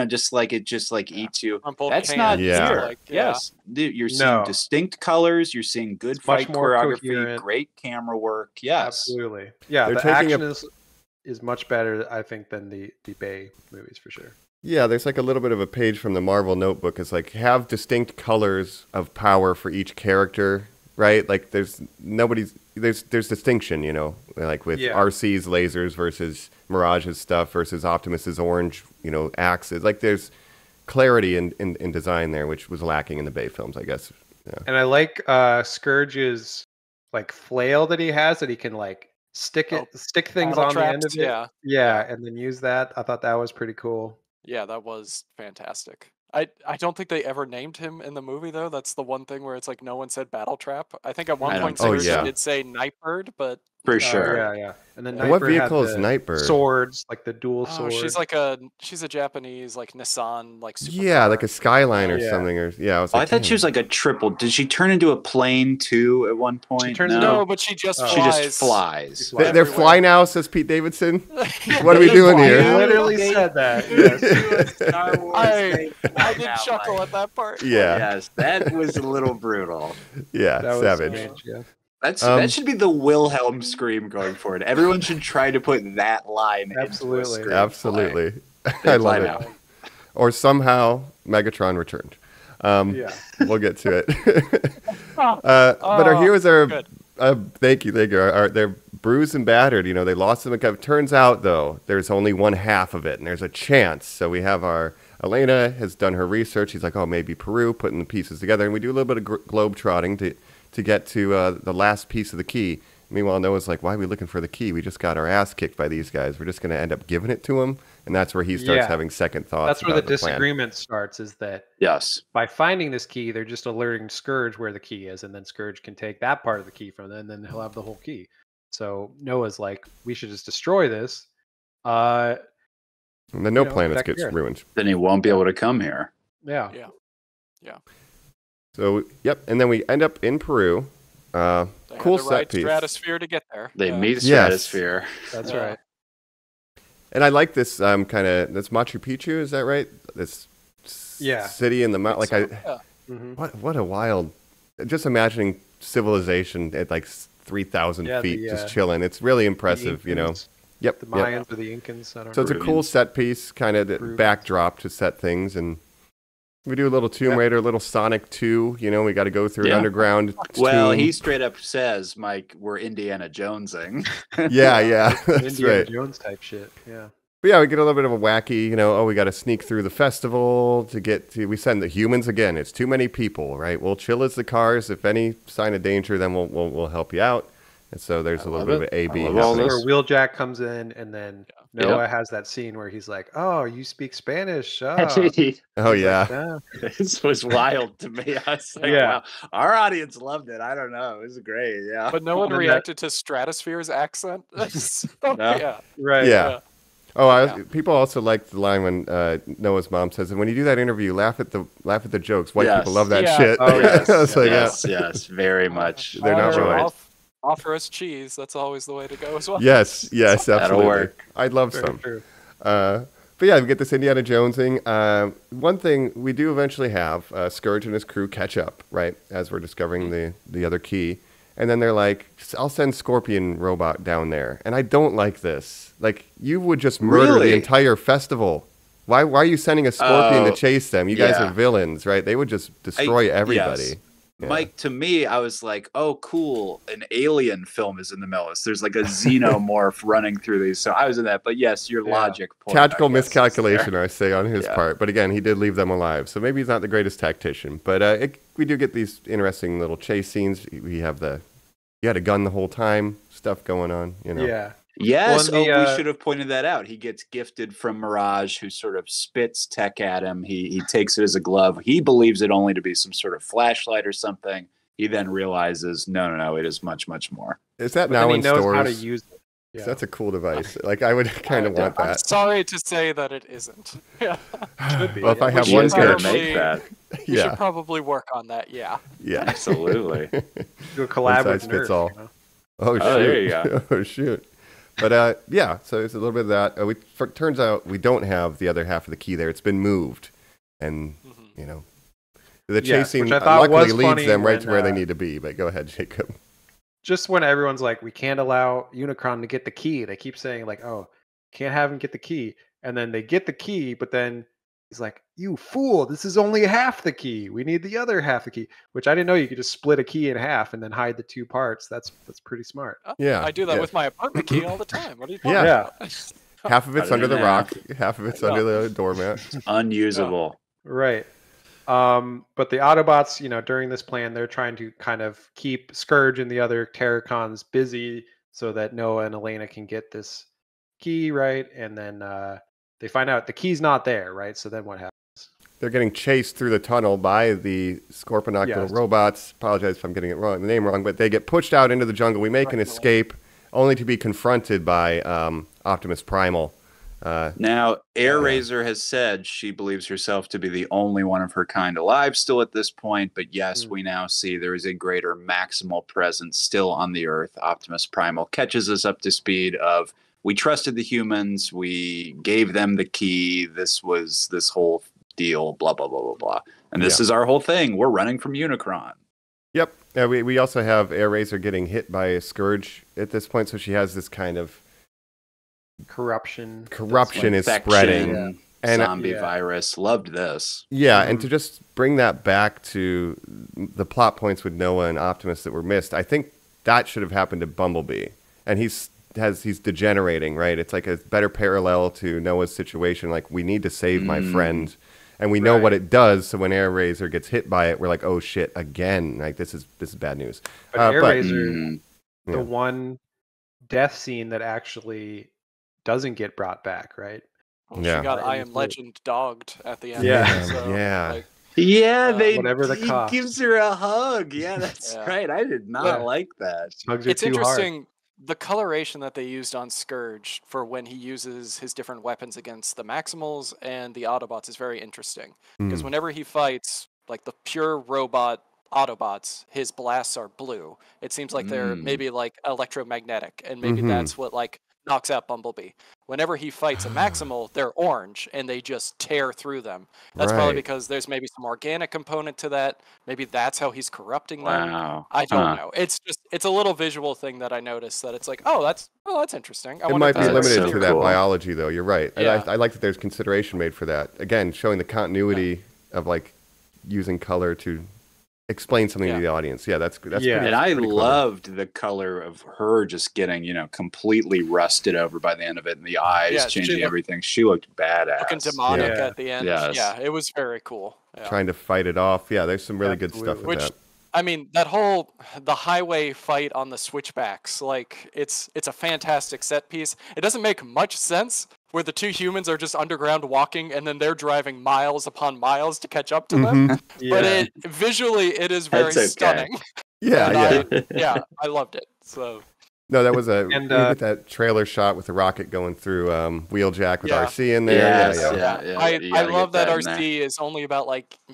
just like it eats you. Crumpled That's can, not Yeah. here. like, yeah. Yes, you're seeing distinct colors. You're seeing good It's much fight more choreography, coherent. great camera work. Yes, Absolutely. Yeah, They're the taking action is much better, I think, than the Bay movies for sure. Yeah, there's like a little bit of a page from the Marvel Notebook. It's like have distinct colors of power for each character, right? Like there's distinction, like with RC's lasers versus Mirage's stuff versus Optimus's orange, axes. Like there's clarity in design there, which was lacking in the Bay films, I guess. Yeah. And I like Scourge's like flail that he has that he can like stick things Battle on the end traps, of it. yeah. Yeah, and then use that. I thought that was pretty cool. Yeah, that was fantastic. I don't think they ever named him in the movie though. That's the one thing where it's like no one said battle trap. I think at one point Scourge did say Nightbird, but for sure. Yeah. And then And what Nightbird vehicle had is the Nightbird? Swords, like the dual sword. She's a Japanese like Nissan like supercar. Yeah, like a Skyline or Yeah. something. Or I thought she was like a triple. Did she turn into a plane too at one point? She turns No, but she just She flies. just flies. Flies. They're fly now, says Pete Davidson. What are we doing He here? literally said that. Yes. I did chuckle at that part. Yeah, Yes, that was a little brutal. yeah, That was savage. strange, yeah. That should be the Wilhelm scream going forward. Everyone should try to put that line. Absolutely. Into a screenplay. Absolutely, They I fly love it. now. Or somehow Megatron returned. Yeah. We'll get to it. But our heroes are. good. Thank you. They're bruised and battered. They lost them. It turns out though, there's only one half of it, and there's a chance. So we have our Elena has done her research. She's like, oh, maybe Peru, putting the pieces together, and we do a little bit of globe trotting to get to the last piece of the key. Meanwhile, Noah's like, why are we looking for the key? We just got our ass kicked by these guys. We're just going to end up giving it to him. And that's where he starts having second thoughts. That's where the about plan. disagreement starts, is that Yes. by finding this key, they're just alerting Scourge where the key is, and then Scourge can take that part of the key from them, and then he'll have the whole key. So Noah's like, we should just destroy this. And then no planets back gets here. ruined. Then he won't be able to come here. Yeah. So, yep. And then we end up in Peru. They Cool had to set ride piece. Stratosphere to get there. They Yeah. meet the Yes. stratosphere. That's Yeah. right. And I like this that's Machu Picchu, is that right? This city in the mountain. Like Yeah. what a wild, just imagining civilization at like 3,000 Yeah, feet the, just chilling. It's really impressive, Incans. Yep. The yep. Mayans or the Incans. I don't So it's a know. cool set piece, kind of Peruvians. backdrop to set things. And we do a little Tomb Raider, a little Sonic 2. We got to go through an underground Well, tomb. he straight up says, Mike, we're Indiana Jonesing. Yeah, that's Indiana right. Jones type shit. Yeah. But yeah, we get a little bit of a wacky, we got to sneak through the festival to get to, we send the humans again. It's too many people, right? We'll chill as the cars. If any sign of danger, then we'll help you out. And so there's a little love bit of it. A B I love all happening. this. Where Wheeljack comes in, and then Yeah. Noah has that scene where he's like, "Oh, you speak Spanish?" Oh He's like, yeah. "Yeah." This was wild to me. I was like, Yeah. wow, our audience loved it. I don't know. It was great. Yeah. But no one then that- reacted to Stratosphere's accent. So, No. Yeah. Right. Yeah. Oh, Yeah. people also like the line when Noah's mom says, "And when you do that interview, laugh at the jokes. White Yes. people love that Yeah. shit." Oh, yes. I was like, Yes, very much. They're not Or wrong. offer us cheese. That's always the way to go as well. Yes, That'll absolutely. work. I'd love Very some. true. But yeah, we get this Indiana Jonesing. One thing we do eventually have Scourge and his crew catch up, right, as we're discovering the other key. And then they're like, I'll send Scorpion Robot down there. And I don't like this. Like, you would just murder Really? the entire festival. Why are you sending a Scorpion to chase them? You guys yeah. are villains, right? They would just destroy everybody. Yes. Yeah. Mike, to me, I was like, oh, cool. An alien film is in the middle. There's like a xenomorph running through these. So I was in that. But yes, your logic point. Tactical I guess, is there. miscalculation, I say, on his Yeah. part. But again, he did leave them alive. So maybe he's not the greatest tactician. But we do get these interesting little chase scenes. We have he had a gun the whole time, stuff going on, you know. Yeah. Yes. Well, We should have pointed that out. He gets gifted from Mirage, who sort of spits tech at him. He takes it as a glove. He believes it only to be some sort of flashlight or something. He then realizes, no, it is much, much more. Is that But now then he in knows stores? how to use it. 'Cause Yeah. That's a cool device. Like, I would kind of want I'm that. sorry to say that it isn't. Yeah. Could be. Well, if I have We one should good, probably- make that. We should yeah, probably work on that. Yeah. yeah. Absolutely. Do a collab One with size fits Nerf, all. you know? Oh, shoot. there you go. Oh, shoot. But yeah, so it's a little bit of that. Turns out we don't have the other half of the key there. It's been moved. And, Mhm. you know, the Yeah, chasing which I thought luckily was leads funny them right to when, where they need to be. But go ahead, Jacob. Just when everyone's like, we can't allow Unicron to get the key, they keep saying like, oh, can't have him get the key, and then they get the key, but then he's like, you fool, this is only half the key. We need the other half the key, which I didn't know you could just split a key in half and then hide the two parts. That's pretty smart. Yeah. I do that yeah. with my apartment key all the time. What are you talking Yeah. about? Half of it's Other under the than rock, half of it's Yeah. under the doormat. Unusable. Right. But the Autobots, during this plan, they're trying to kind of keep Scourge and the other Terracons busy so that Noah and Elena can get this key, right? And then they find out the key's not there, right? So then what happens? They're getting chased through the tunnel by the Scorponok Yes. little robots. Apologize if I'm getting the name wrong, but they get pushed out into the jungle. We make an escape, only to be confronted by Optimus Primal. Now, AirRaiser has said she believes herself to be the only one of her kind alive still at this point, but yes, we now see there is a greater maximal presence still on the Earth. Optimus Primal catches us up to speed of, we trusted the humans, we gave them the key, this was this whole deal, blah, blah, blah, blah, blah. And this is our whole thing. We're running from Unicron. Yep. We also have AirRaiser getting hit by a Scourge at this point, so she has this kind of Corruption. is Infection, spreading. And zombie virus. Loved this. yeah, and to just bring that back to the plot points with Noah and Optimus that were missed, I think that should have happened to Bumblebee. And he's degenerating, right? It's like a better parallel to Noah's situation. Like, we need to save my friend. And we know what it does, so when AirRaiser gets hit by it, we're like, oh shit, again. Like, this is bad news. But AirRaiser, yeah. the one death scene that actually doesn't get brought back, right? Well, Yeah. She got Right, I in Am the- Legend dogged at the end. Yeah. So, Yeah. like, Yeah, whatever the he cost. gives her a hug. Yeah, that's Yeah. right. I did not Yeah. like that. Hugs are it's too hard. interesting the coloration that they used on Scourge for when he uses his different weapons against the Maximals and the Autobots is very interesting. Because whenever he fights like the pure robot Autobots, his blasts are blue. It seems like they're maybe like electromagnetic, and maybe that's what like knocks out Bumblebee. Whenever he fights a Maximal, they're orange and they just tear through them. That's probably Right. because there's maybe some organic component to that. Maybe that's how he's corrupting them. Wow. I don't know. It's a little visual thing that I noticed that it's like, oh, that's interesting. I It wonder might if be that's limited so to that cool. biology, though. You're right. And Yeah. I like that there's consideration made for that. Again, showing the continuity of like using color to explain something to the audience. Yeah, that's Yeah. pretty, And I pretty clever. loved the color of her just getting, completely rusted over by the end of it, and the eyes Yeah, she changing looked- everything. She looked badass. looking demonic Yeah. at the end. Yes. Yeah, it was very cool. Yeah. trying to fight it off. Yeah, there's some really good stuff with Which that. I mean, the highway fight on the switchbacks, like it's a fantastic set piece. It doesn't make much sense where the two humans are just underground walking and then they're driving miles upon miles to catch up to them. But visually it is very stunning. Yeah, yeah. I loved it. So no, that was you get that trailer shot with the rocket going through Wheeljack with RC in there. I love that RC is only about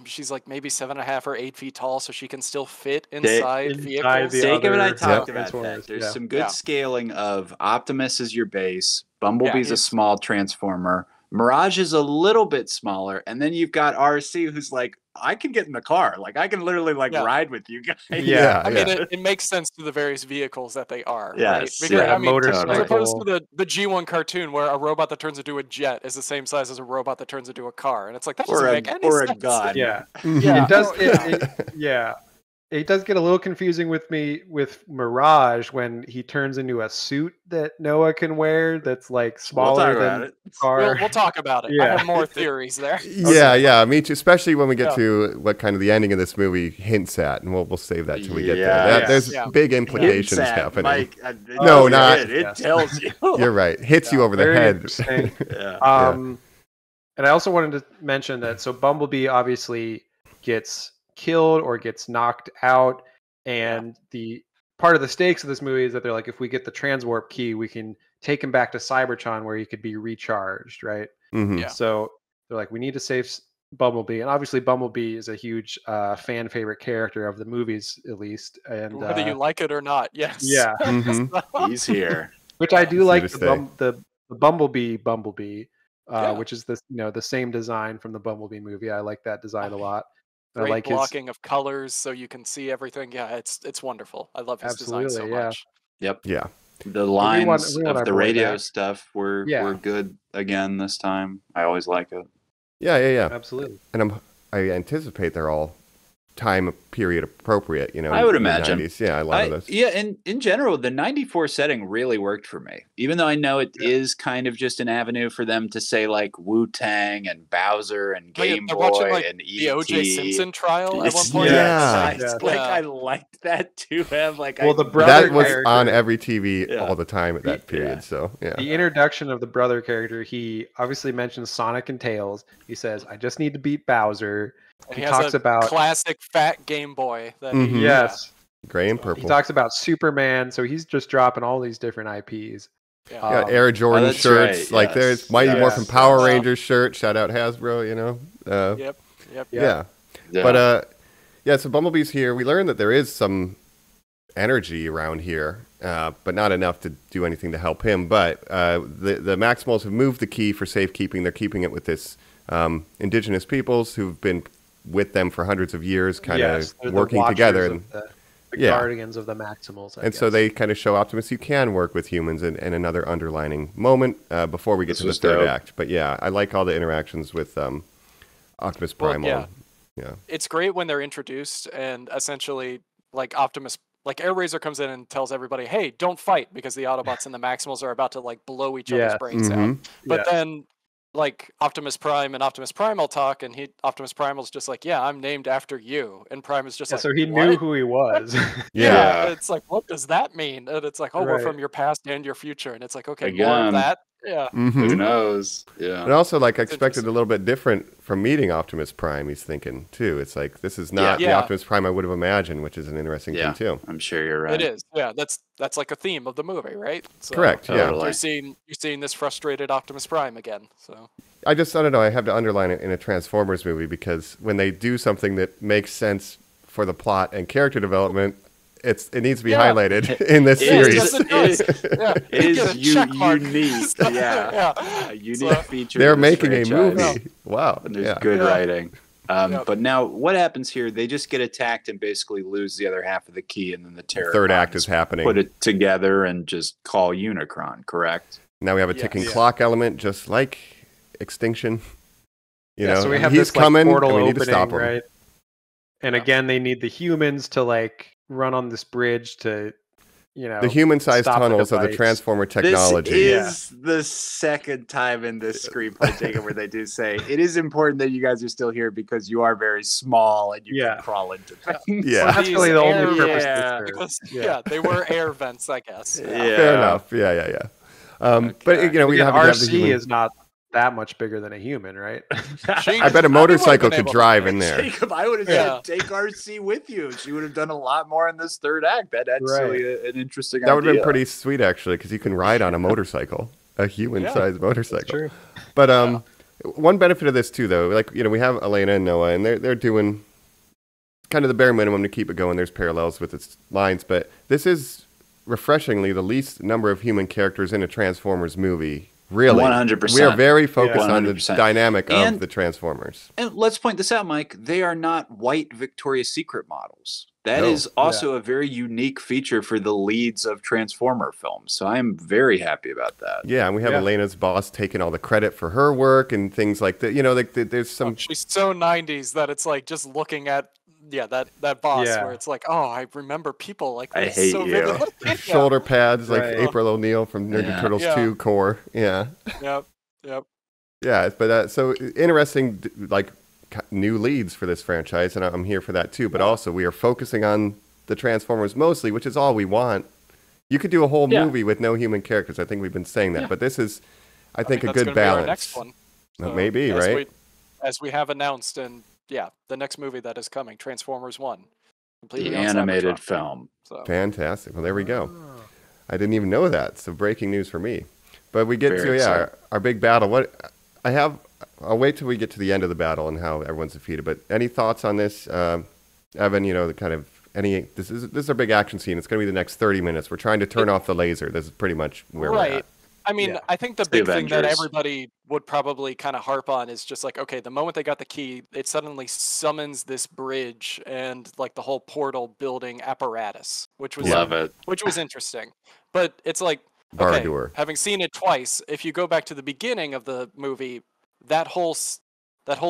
she's like maybe 7.5 or 8 feet tall, so she can still fit inside vehicles. Jacob and I talked about that. There's some good scaling of Optimus is your base, Bumblebee's a small transformer, Mirage is a little bit smaller, and then you've got RC who's like, I can get in the car. Like, I can literally ride with you guys. I mean, it makes sense to the various vehicles that they are. Yes. Right? Because, I mean, motorcycle. as opposed to the G1 cartoon where a robot that turns into a jet is the same size as a robot that turns into a car. And it's like, that doesn't make any sense. Or a gun. Yeah. Yeah. It does. It does get a little confusing with me with Mirage when he turns into a suit that Noah can wear that's like smaller than the car. We'll talk about it. I have more theories there. Yeah, me too. Especially when we get to what kind of the ending of this movie hints at, and we'll save that till we get there. There's big implications happening. Mike, no, not. It tells you. You're right. Hits you over the head. And I also wanted to mention that Bumblebee obviously gets killed or gets knocked out, and the part of the stakes of this movie is that they're like, if we get the transwarp key, we can take him back to Cybertron where he could be recharged, right? So they're like, we need to save Bumblebee, and obviously Bumblebee is a huge fan favorite character of the movies, at least, and whether you like it or not. Yes. He's here, which I do like the Bumblebee, which is the same design from the Bumblebee movie. I like that design a lot. Great like blocking of colors so you can see everything. Yeah, it's wonderful. I love his design so much. Yep. Yeah. The lines of the radio stuff were good again this time. I always like it. Yeah. Absolutely. And I anticipate they're all time period appropriate, I would imagine. 90s. Yeah, I love this. Yeah, and in general, the 94 setting really worked for me. Even though I know it is kind of just an avenue for them to say like Wu-Tang and Bowser and Game Boy watching, and the E.T. O.J. Simpson trial at one point. I liked that too. The brother that was on every TV all the time at that period. So the introduction of the brother character, he obviously mentions Sonic and Tails. He says, "I just need to beat Bowser." And he talks about classic fat Game Boy. That gray and purple. He talks about Superman, so he's just dropping all these different IPs. Air Jordan shirts, like there's Mighty Morphin Power Rangers shirt. Shout out Hasbro, Yep. But so Bumblebee's here. We learned that there is some energy around here, but not enough to do anything to help him. But the Maximals have moved the key for safekeeping. They're keeping it with this indigenous peoples who've been with them for hundreds of years, kind of working together. And the guardians of the Maximals. I guess. So they kind of show Optimus you can work with humans in another underlining moment before we get to the third act. But I like all the interactions with Optimus Prime. It's great when they're introduced and essentially like Optimus, like Airraiser comes in and tells everybody, hey, don't fight because the Autobots and the Maximals are about to like blow each other's brains out. But then like Optimus Prime and Optimus Primal talk, and Optimus Primal's just like, yeah, I'm named after you, and Prime is just like, so he what? knew who he was. It's like, what does that mean? And it's like, we're from your past and your future, and it's like, okay, more of that. Who knows? And also, like, I expected a little bit different from meeting Optimus Prime. He's thinking too. It's like this is not the Optimus Prime I would have imagined, which is an interesting thing too. I'm sure you're right. It is. Yeah, that's like a theme of the movie, right? So, correct. You're seeing this frustrated Optimus Prime again. So I don't know. I have to underline it in a Transformers movie because when they do something that makes sense for the plot and character development, it needs to be highlighted in this series. It is unique. A unique feature. They're making a movie. Wow. And there's good writing. But now what happens here? They just get attacked and basically lose the other half of the key, and then the third act is happening. Put it together and just call Unicron, correct? Now we have a ticking clock element, just like Extinction. So we have he's this coming, portal and we opening, need to stop him. right? And again, they need the humans to like run on this bridge to the human-sized stop the tunnels of the device. Transformer technology. This is the second time in this screenplay, Jacob, where they do say it is important that you guys are still here because you are very small and you can crawl into things. Yeah. Well, that's really the only Air purpose. Yeah. Because, Yeah. they were air vents, I guess. Fair enough. Yeah. But we Again, have the RC human. is not that much bigger than a human, right? I bet a motorcycle could drive in there. Jacob, I would have said take RC with you. She would have done a lot more in this third act. That's actually an interesting That would have idea. been pretty sweet, actually, because you can ride on a motorcycle, a human-sized motorcycle. True. But one benefit of this too, though, we have Elena and Noah, and they're doing kind of the bare minimum to keep it going. There's parallels with its lines, but this is refreshingly the least number of human characters in a Transformers movie. Really, 100%. We are very focused on the 100%. dynamic And- of the Transformers. And let's point this out, Mike. They are not white Victoria's Secret models. That is also a very unique feature for the leads of Transformer films. So I'm very happy about that. Yeah, and we have Elena's boss taking all the credit for her work and things like that. There's some. She's so 90s that it's like just looking at that boss where it's like, oh, I remember people like this. I hate so you. vividly. Shoulder pads like Right. April O'Neil from Ninja Turtles 2 core. Yeah. Yep. Yeah, but so interesting, new leads for this franchise, and I'm here for that too. But also, we are focusing on the Transformers mostly, which is all we want. You could do a whole movie with no human characters. I think we've been saying that, but this is, I think, a good balance. Next one. So, Maybe, right? As we have announced, and the next movie that is coming, Transformers 1. The animated film. So. Fantastic. Well, there we go. I didn't even know that. So breaking news for me. But we get Very to our big battle. I'll wait till we get to the end of the battle and how everyone's defeated. But any thoughts on this, Evan? This is our big action scene. It's going to be the next 30 minutes. We're trying to turn off the laser. This is pretty much where we're at. I mean, I think the big thing that everybody would probably kind of harp on is just like, okay, the moment they got the key, it suddenly summons this bridge and like the whole portal building apparatus, which was which was interesting. But it's like, okay, having seen it twice, if you go back to the beginning of the movie, that whole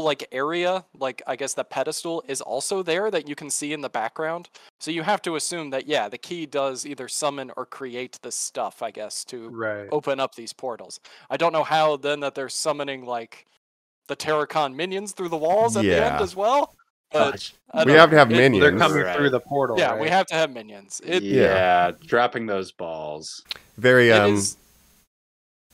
like area, like I guess the pedestal is also there that you can see in the background. So you have to assume that the key does either summon or create this stuff, I guess, to open up these portals. I don't know how then that they're summoning like the Terracon minions through the walls at the end as well. But we have to have minions. They're coming through the portal. Yeah, we have to have minions. Dropping those balls. Very I was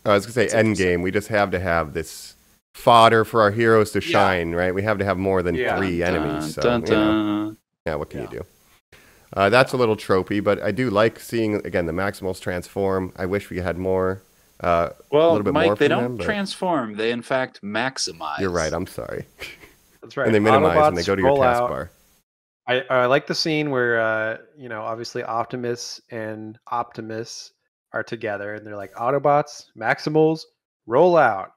gonna say Endgame. We just have to have this fodder for our heroes to shine, right? We have to have more than 3 enemies. So, what can you do? That's a little tropey, but I do like seeing again the Maximals transform. I wish we had more. A little bit Mike, more they from don't them, transform. They in fact maximize. You're right. I'm sorry. That's right. And they minimize Autobots and they go to your taskbar. I like the scene where obviously Optimus and Optimus are together, and they're like, Autobots, Maximals, roll out.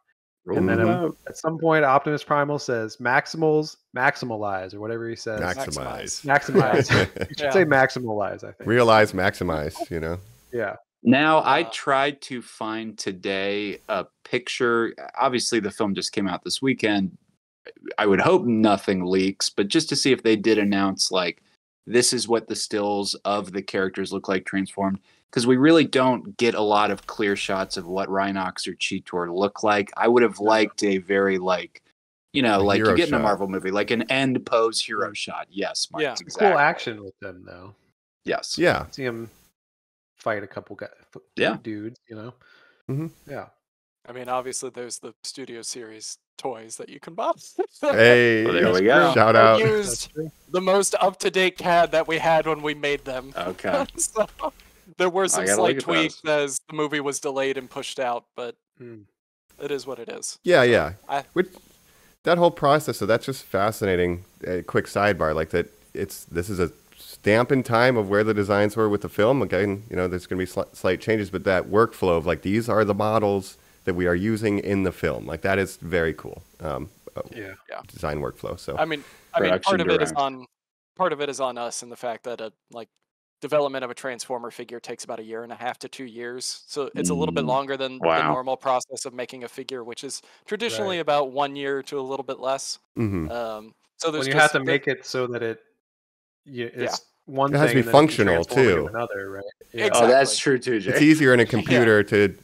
And then at some point, Optimus Primal says, Maximals, maximalize, or whatever he says. Maximize. You should say maximalize, I think. Realize, maximize, Yeah. Now, I tried to find today a picture. Obviously, the film just came out this weekend. I would hope nothing leaks, but just to see if they did announce, like, this is what the stills of the characters look like transformed. Because we really don't get a lot of clear shots of what Rhinox or Cheetor look like. I would have liked a very, like you get in a Marvel movie, like an end pose hero shot. Yes, Mike, exactly. Cool action with them, though. Yes. Yeah. See him fight a couple dudes, Mm-hmm. Yeah. I mean, obviously, there's the Studio Series toys that you can buy. Hey, there we go. Shout out. Used the most up-to-date CAD that we had when we made them. Okay. So, there were some slight tweaks as the movie was delayed and pushed out, but it is what it is. Yeah. That whole process, so that's just fascinating. A quick sidebar, like that. This is a stamp in time of where the designs were with the film. Again, there's going to be slight changes, but that workflow of like these are the models that we are using in the film, like that is very cool. Design workflow. So I mean, part of it is on us, and the fact that development of a Transformer figure takes about 1.5 to 2 years. So it's a little bit longer than the normal process of making a figure, which is traditionally about 1 year to a little bit less. Mm-hmm. So there's when you have to make it so that it's one It has to thing be and then it can functional, transform into too. another, right? Yeah. Exactly. Oh, that's true too, Jay. It's easier in a computer to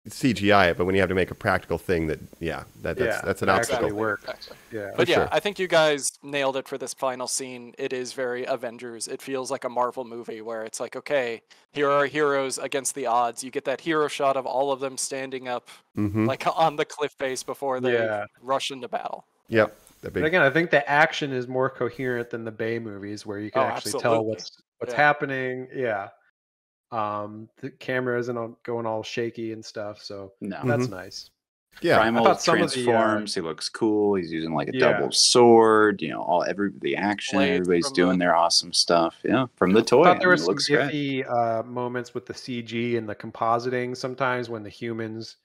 CGI it, but when you have to make a practical thing that's an it obstacle. actually works. Exactly. Yeah. But For yeah, sure. I think you guys nailed it for this final scene. It is very Avengers. It feels like a Marvel movie where it's like, okay, here are heroes against the odds. You get that hero shot of all of them standing up Mm-hmm. like on the cliff face before they rush into battle. Yep. But again, I think the action is more coherent than the Bay movies, where you can actually tell absolutely. what's happening. Yeah. The camera isn't going all shaky and stuff, so No. that's nice. Yeah. Primal I thought some of the, transforms. He looks cool. He's using like a Yeah. double sword. You know, the action. Blades Everybody's from doing their awesome stuff. Yeah, from the toy. I thought there I was mean, it some looks great. iffy moments with the CG and the compositing sometimes when the humans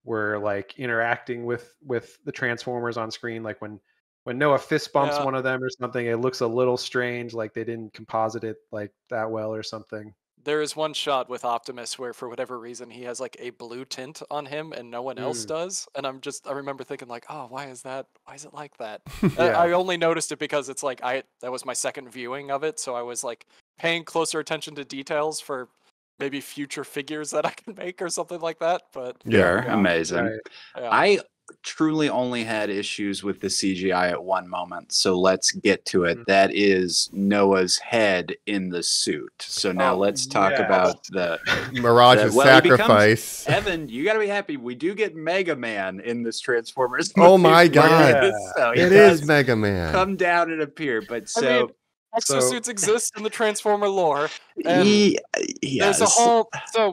were like interacting with the Transformers on screen, like when Noah fist bumps one of them or something, it looks a little strange, like they didn't composite it like that well or something. There is one shot with Optimus where, for whatever reason, he has like a blue tint on him and no one else does. And I remember thinking like, oh, why is that? Why is it like that? I only noticed it because it's like that was my second viewing of it, so I was like paying closer attention to details for maybe future figures that I can make or something like that. But They're amazing. Right. yeah. I truly only had issues with the CGI at one moment, so let's get to it. That is Noah's head in the suit. So now let's talk about the Mirage's he becomes- sacrifice. Evan, you gotta be happy. We do get Mega Man in this Transformers. Oh movie. my God. So he It does is Mega Man. come down and appear, but I mean, exosuits exist in the Transformer lore. And there's a whole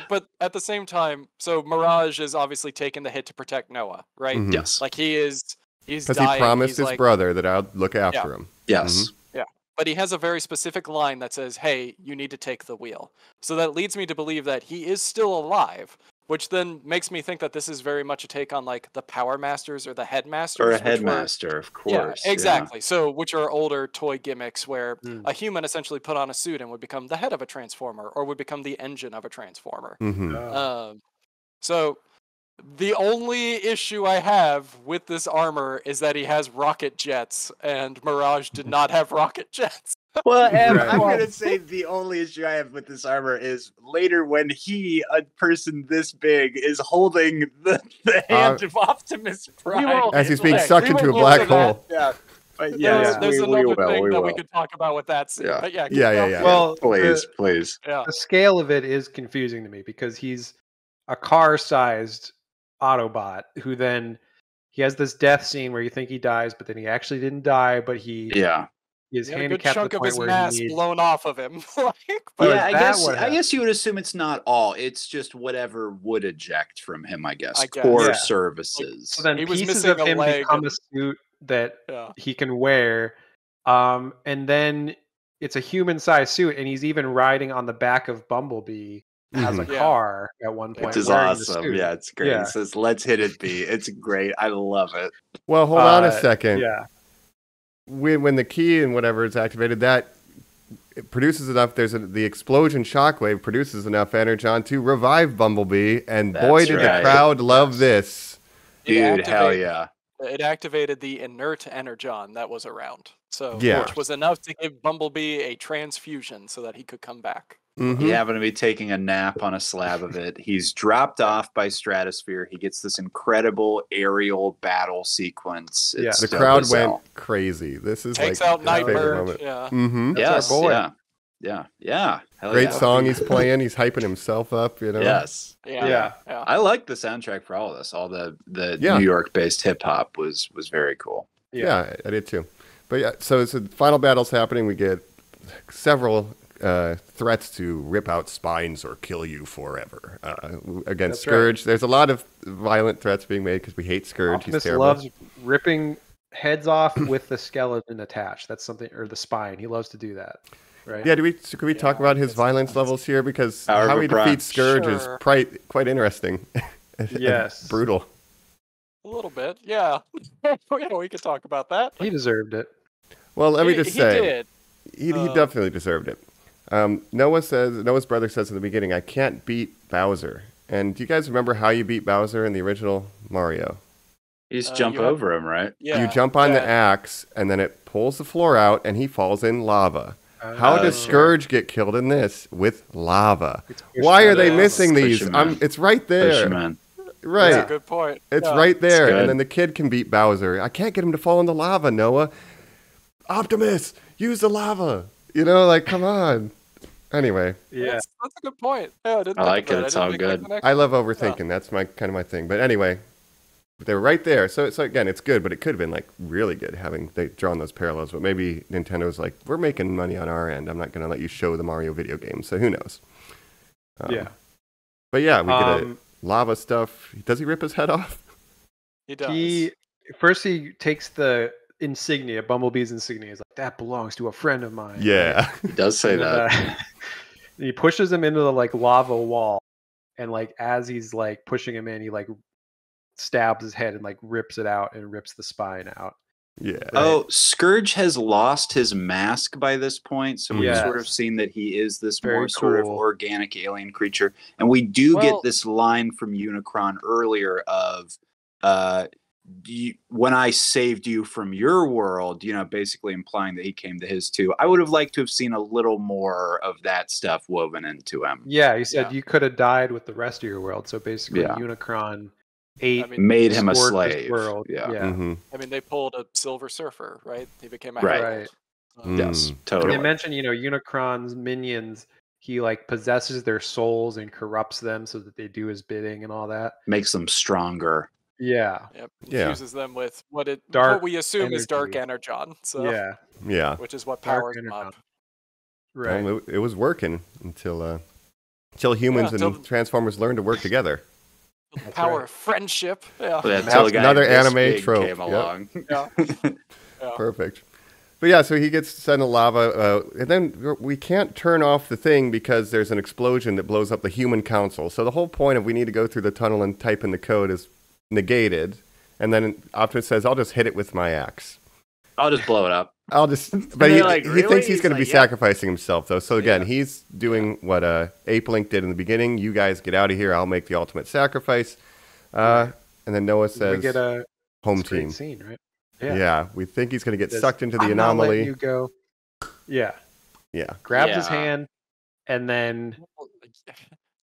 but at the same time, so Mirage is obviously taking the hit to protect Noah, right? Mhm. Yes. Like he's Because dying. he promised he's his like, brother that I'll look after him. Yes. Yeah. But he has a very specific line that says, hey, you need to take the wheel. So that leads me to believe that he is still alive, which then makes me think that this is very much a take on like the Power Masters or the Headmasters. Or a which were- headmaster, of course. Yeah, exactly. So, which are older toy gimmicks where a human essentially put on a suit and would become the head of a Transformer or would become the engine of a Transformer. Mm-hmm. So, the only issue I have with this armor is that he has rocket jets, and Mirage did not have rocket jets. Well, and Right. I'm going to say the only issue I have with this armor is later when he, a person this big, is holding the hand of Optimus Prime. As he's being Like, sucked we into a will black get to that. hole. Yeah. But There's we another will, thing we that we will. could talk about with that scene. Yeah. But yeah, Yeah. Well, Please, please. yeah. the scale of it is confusing to me because he's a car-sized Autobot who then he has this death scene where you think he dies, but then he actually didn't die, but he Yeah. is He had a good handicapped to chunk the of point his where mass he needs. blown off of him. Like, But Yeah, is that what I guess you would assume it's not all. It's just whatever would eject from him, I guess. I guess. Core Yeah. services. So then He was pieces missing of a him leg become a and- suit that yeah. he can wear, and then it's a human-sized suit, and he's even riding on the back of Bumblebee as a Mhm. Yeah. car at one point. Which is wearing the awesome. suit. Yeah, it's great. Yeah. It says, let's hit it, B. It's great. I love it. Well, hold on a second. Yeah. When the key and whatever is activated, that it produces enough. The explosion shockwave produces enough energon to revive Bumblebee, and boy, That's did right. the crowd love this. Dude, hell activate- yeah. It activated the inert energon that was around. So, Yeah. which was enough to give Bumblebee a transfusion so that he could come back. Mhm. He happened to be taking a nap on a slab of it. He's dropped off by Stratosphere. He gets this incredible aerial battle sequence. Yeah. It's The dope crowd as went hell. crazy. This is Takes like out my favorite Nightbird. moment. Yeah. Mm-hmm. That's our boy. Yeah. Hell Great yeah. song he's playing. He's hyping himself up. You know. Yes. Yeah. I like the soundtrack for all of this. All the Yeah. New York-based hip hop was very cool. Yeah, I did too. But yeah, so the final battle's happening. We get several threats to rip out spines or kill you forever against That's right. Scourge. There's a lot of violent threats being made because we hate Scourge. Optimus He's terrible. loves ripping heads off with the skeleton attached. That's something, or the spine. He loves to do that. Right? Yeah, could we talk about his violence levels here? Because Power how of he a Prime. defeats Scourge is Sure. quite interesting. and Yes. brutal. A little bit. Yeah. Yeah, we could talk about that. He deserved it. Well, let me just say, He did. he definitely deserved it. Noah's brother says in the beginning, "I can't beat Bowser." And do you guys remember how you beat Bowser in the original Mario? You just jump you have- over him, right? Yeah. You jump on the that- axe, and then it pulls the floor out, and he falls in lava. How does sure. Scourge get killed in this? With lava. It's pushed Why are out they of- missing Push these? him in. It's right there. Fisherman. Right. That's a good point. It's Yeah. right there. good. And then the kid can beat Bowser. I can't get him to fall in the lava, Noah. Optimus, use the lava. You know, like, come on. Anyway, Yeah. That's a good point. Yeah, I didn't I think like of that. it. It's didn't all make that good. connection. I love overthinking. That's my kind of my thing. But anyway, they're right there. So again, it's good, but it could have been like really good having they drawn those parallels. But maybe Nintendo's like, we're making money on our end. I'm not going to let you show the Mario video game. So who knows? Yeah. But yeah, we get a Um, lava stuff. Does he rip his head off? He does. He takes the insignia, Bumblebee's insignia. He's like, that belongs to a friend of mine. Yeah. He does say And, that. he pushes him into the like lava wall, and like as he's like pushing him in, he like stabs his head and like rips it out and rips the spine out. Yeah. Oh, Scourge has lost his mask by this point, so we've Yes. sort of seen that he is this Very more sort of cool. organic alien creature. And we do Well- get this line from Unicron earlier of, when I saved you from your world, you know, basically implying that he came to his too. I would have liked to have seen a little more of that stuff woven into him. Yeah, he said Yeah. you could have died with the rest of your world. So basically, Yeah. Unicron ate, I mean, Made him a scored his slave. world. Yeah. Mm-hmm. I mean, they pulled a Silver Surfer, right? He became a Right. herald. Right. Yes, Mm. totally. They mentioned, Unicron's minions. He like possesses their souls and corrupts them so that they do his bidding and all that. Makes them stronger. Yeah, Yep. Yeah. Infuses them with what Dark we assume is dark energy. energon. So, yeah, Yeah. which is what Dark powers them energon. up. right. Well, it was working until humans Yeah, and Transformers learned to work together. The power of friendship. Yeah. But Now until a guy another this anime big trope. came Yep. along. Yeah. Perfect. But yeah, so he gets sent in lava, and then we can't turn off the thing because there's an explosion that blows up the human council. So the whole point of we need to go through the tunnel and type in the code is negated. And then Optimus says, I'll just hit it with my axe. I'll just blow it up. I'll just, but they're he, like, he "Really?" thinks he's He's going to be like, "Yeah." sacrificing himself, though. So again, Yeah. he's doing what Ape Link did in the beginning. You guys get out of here. I'll make the ultimate sacrifice. And then Noah we says, get a home great team. scene, right? Yeah. We think he's going to get Says, sucked into the "I'm not letting anomaly. you go. Yeah, Yeah. grabs his Yeah. hand, and then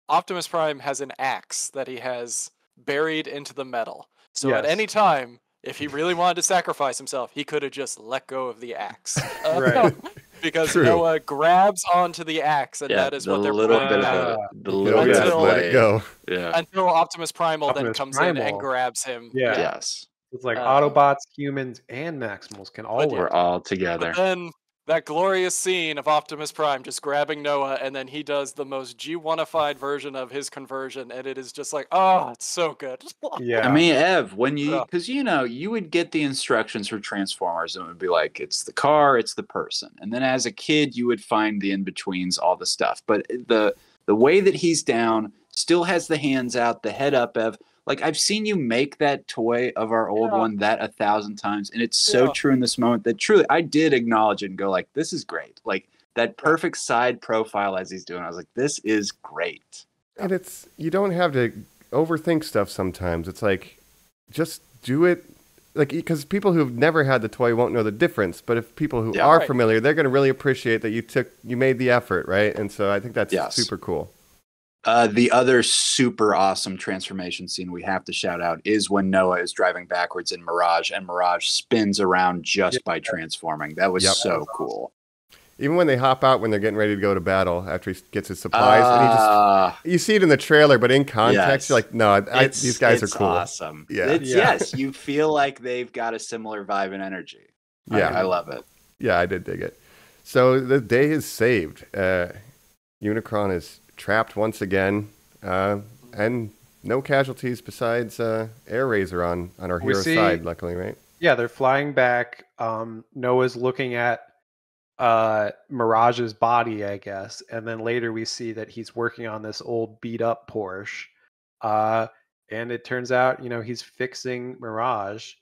Optimus Prime has an axe that he has buried into the metal. So at Yes. any time, if he really wanted to sacrifice himself, he could have just let go of the axe. Right. Because True. Noah grabs onto the axe, and Yeah, that is the what they're little putting bit him of at. it. The You little know, bit just of let it play. go. Yeah. Until Optimus Primal then Optimus comes in and Primal. grabs him. Yeah. Yes. it's like Um, Autobots, humans, and Maximals can all but work. We're all together. But then that glorious scene of Optimus Prime just grabbing Noah, and then he does the most G1ified version of his conversion, and it is just like, oh, it's so good. Yeah, I mean, Ev, when you, Yeah. because you would get the instructions for Transformers, and it would be like, it's the car, it's the person, and then as a kid, you would find the in betweens, all the stuff. But the way that he's down, still has the hands out, the head up, Ev. Like I've seen you make that toy of our old Yeah. one that 1,000 times, and it's so Yeah. true in this moment that truly I did acknowledge it and go like, this is great. Like that perfect side profile as he's doing, I was like, this is great. And it's, you don't have to overthink stuff sometimes. It's like, just do it. Like, because people who've never had the toy won't know the difference. But if people who Yeah, are right. familiar, they're going to really appreciate that you made the effort, right? And so I think that's Yes. super cool. The other super awesome transformation scene we have to shout out is when Noah is driving backwards in Mirage, and Mirage spins around just by transforming. That was Yep. so cool. Even when they hop out when they're getting ready to go to battle after he gets his supplies, and he just, you see it in the trailer, but in context, Yes. you're like, no, these guys are it's cool. Awesome. Yeah. It's, Yeah. Yes, you feel like they've got a similar vibe and energy. Yeah. I love it. Yeah, I did dig it. So the day is saved. Unicron is trapped once again, and no casualties besides Air Razor on our We hero see- side, luckily, right? yeah, they're flying back. Noah's looking at Mirage's body, I guess, and then later we see that he's working on this old beat up Porsche, and it turns out he's fixing Mirage.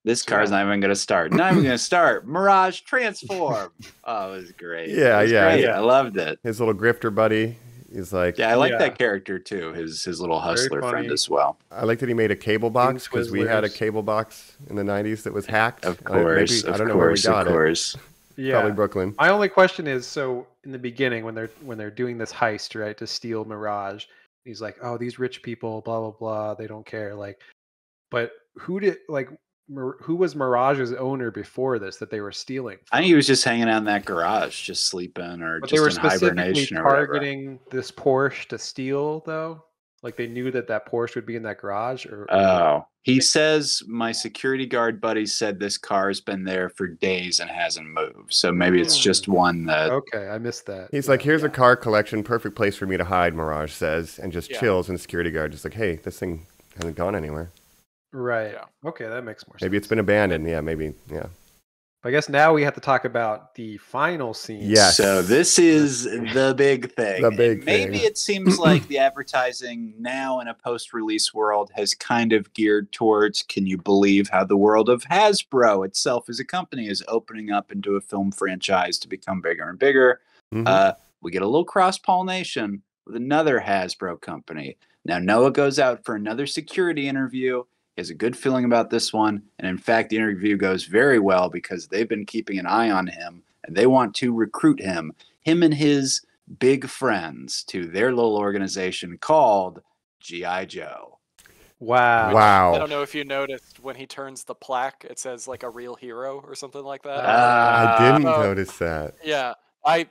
This car's not even going to start. Not even going to start. Mirage transform. Oh, it was great. Yeah, It was yeah. great. Yeah. I loved it. His little grifter buddy is like, Yeah, I like Yeah. that character too. His little hustler funny. friend as well. I like that he made a cable box because we had a Twizzlers. cable box in the 90s that was hacked. Of course, I don't know where we got of course. Yeah. Probably Brooklyn. My only question is, so in the beginning when they're doing this heist, right, to steal Mirage, he's like, "Oh, these rich people, blah blah blah, they don't care." Like, but who was Mirage's owner before this that they were stealing I from? think he was just hanging out in that garage, just sleeping or But they just were in specifically hibernation or whatever. targeting this Porsche to steal, though. Like they knew that Porsche would be in that garage, or Oh, he says my security guard buddy said this car's been there for days and hasn't moved. So maybe it's just one that. Okay, I missed that. He's like, here's a car collection, perfect place for me to hide, Mirage says, and just Yeah. chills, and the security guard just like, hey, this thing hasn't gone anywhere. Right. Yeah. Okay, that makes more sense. Maybe it's been abandoned. Yeah, maybe. Yeah. I guess now we have to talk about the final scene. Yes. So this is the big thing. The big And maybe thing. it seems like the advertising now in a post-release world has kind of geared towards, can you believe how the world of Hasbro itself as a company is opening up into a film franchise to become bigger and bigger? Mhm. We get a little cross-pollination with another Hasbro company. Now Noah goes out for another security interview. He has a good feeling about this one. And in fact, the interview goes very well because they've been keeping an eye on him and they want to recruit him and his big friends to their little organization called G.I. Joe. Wow. I Wow. don't know if you noticed when he turns the plaque, it says like a real hero or something like that. I didn't Oh. notice that. Yeah.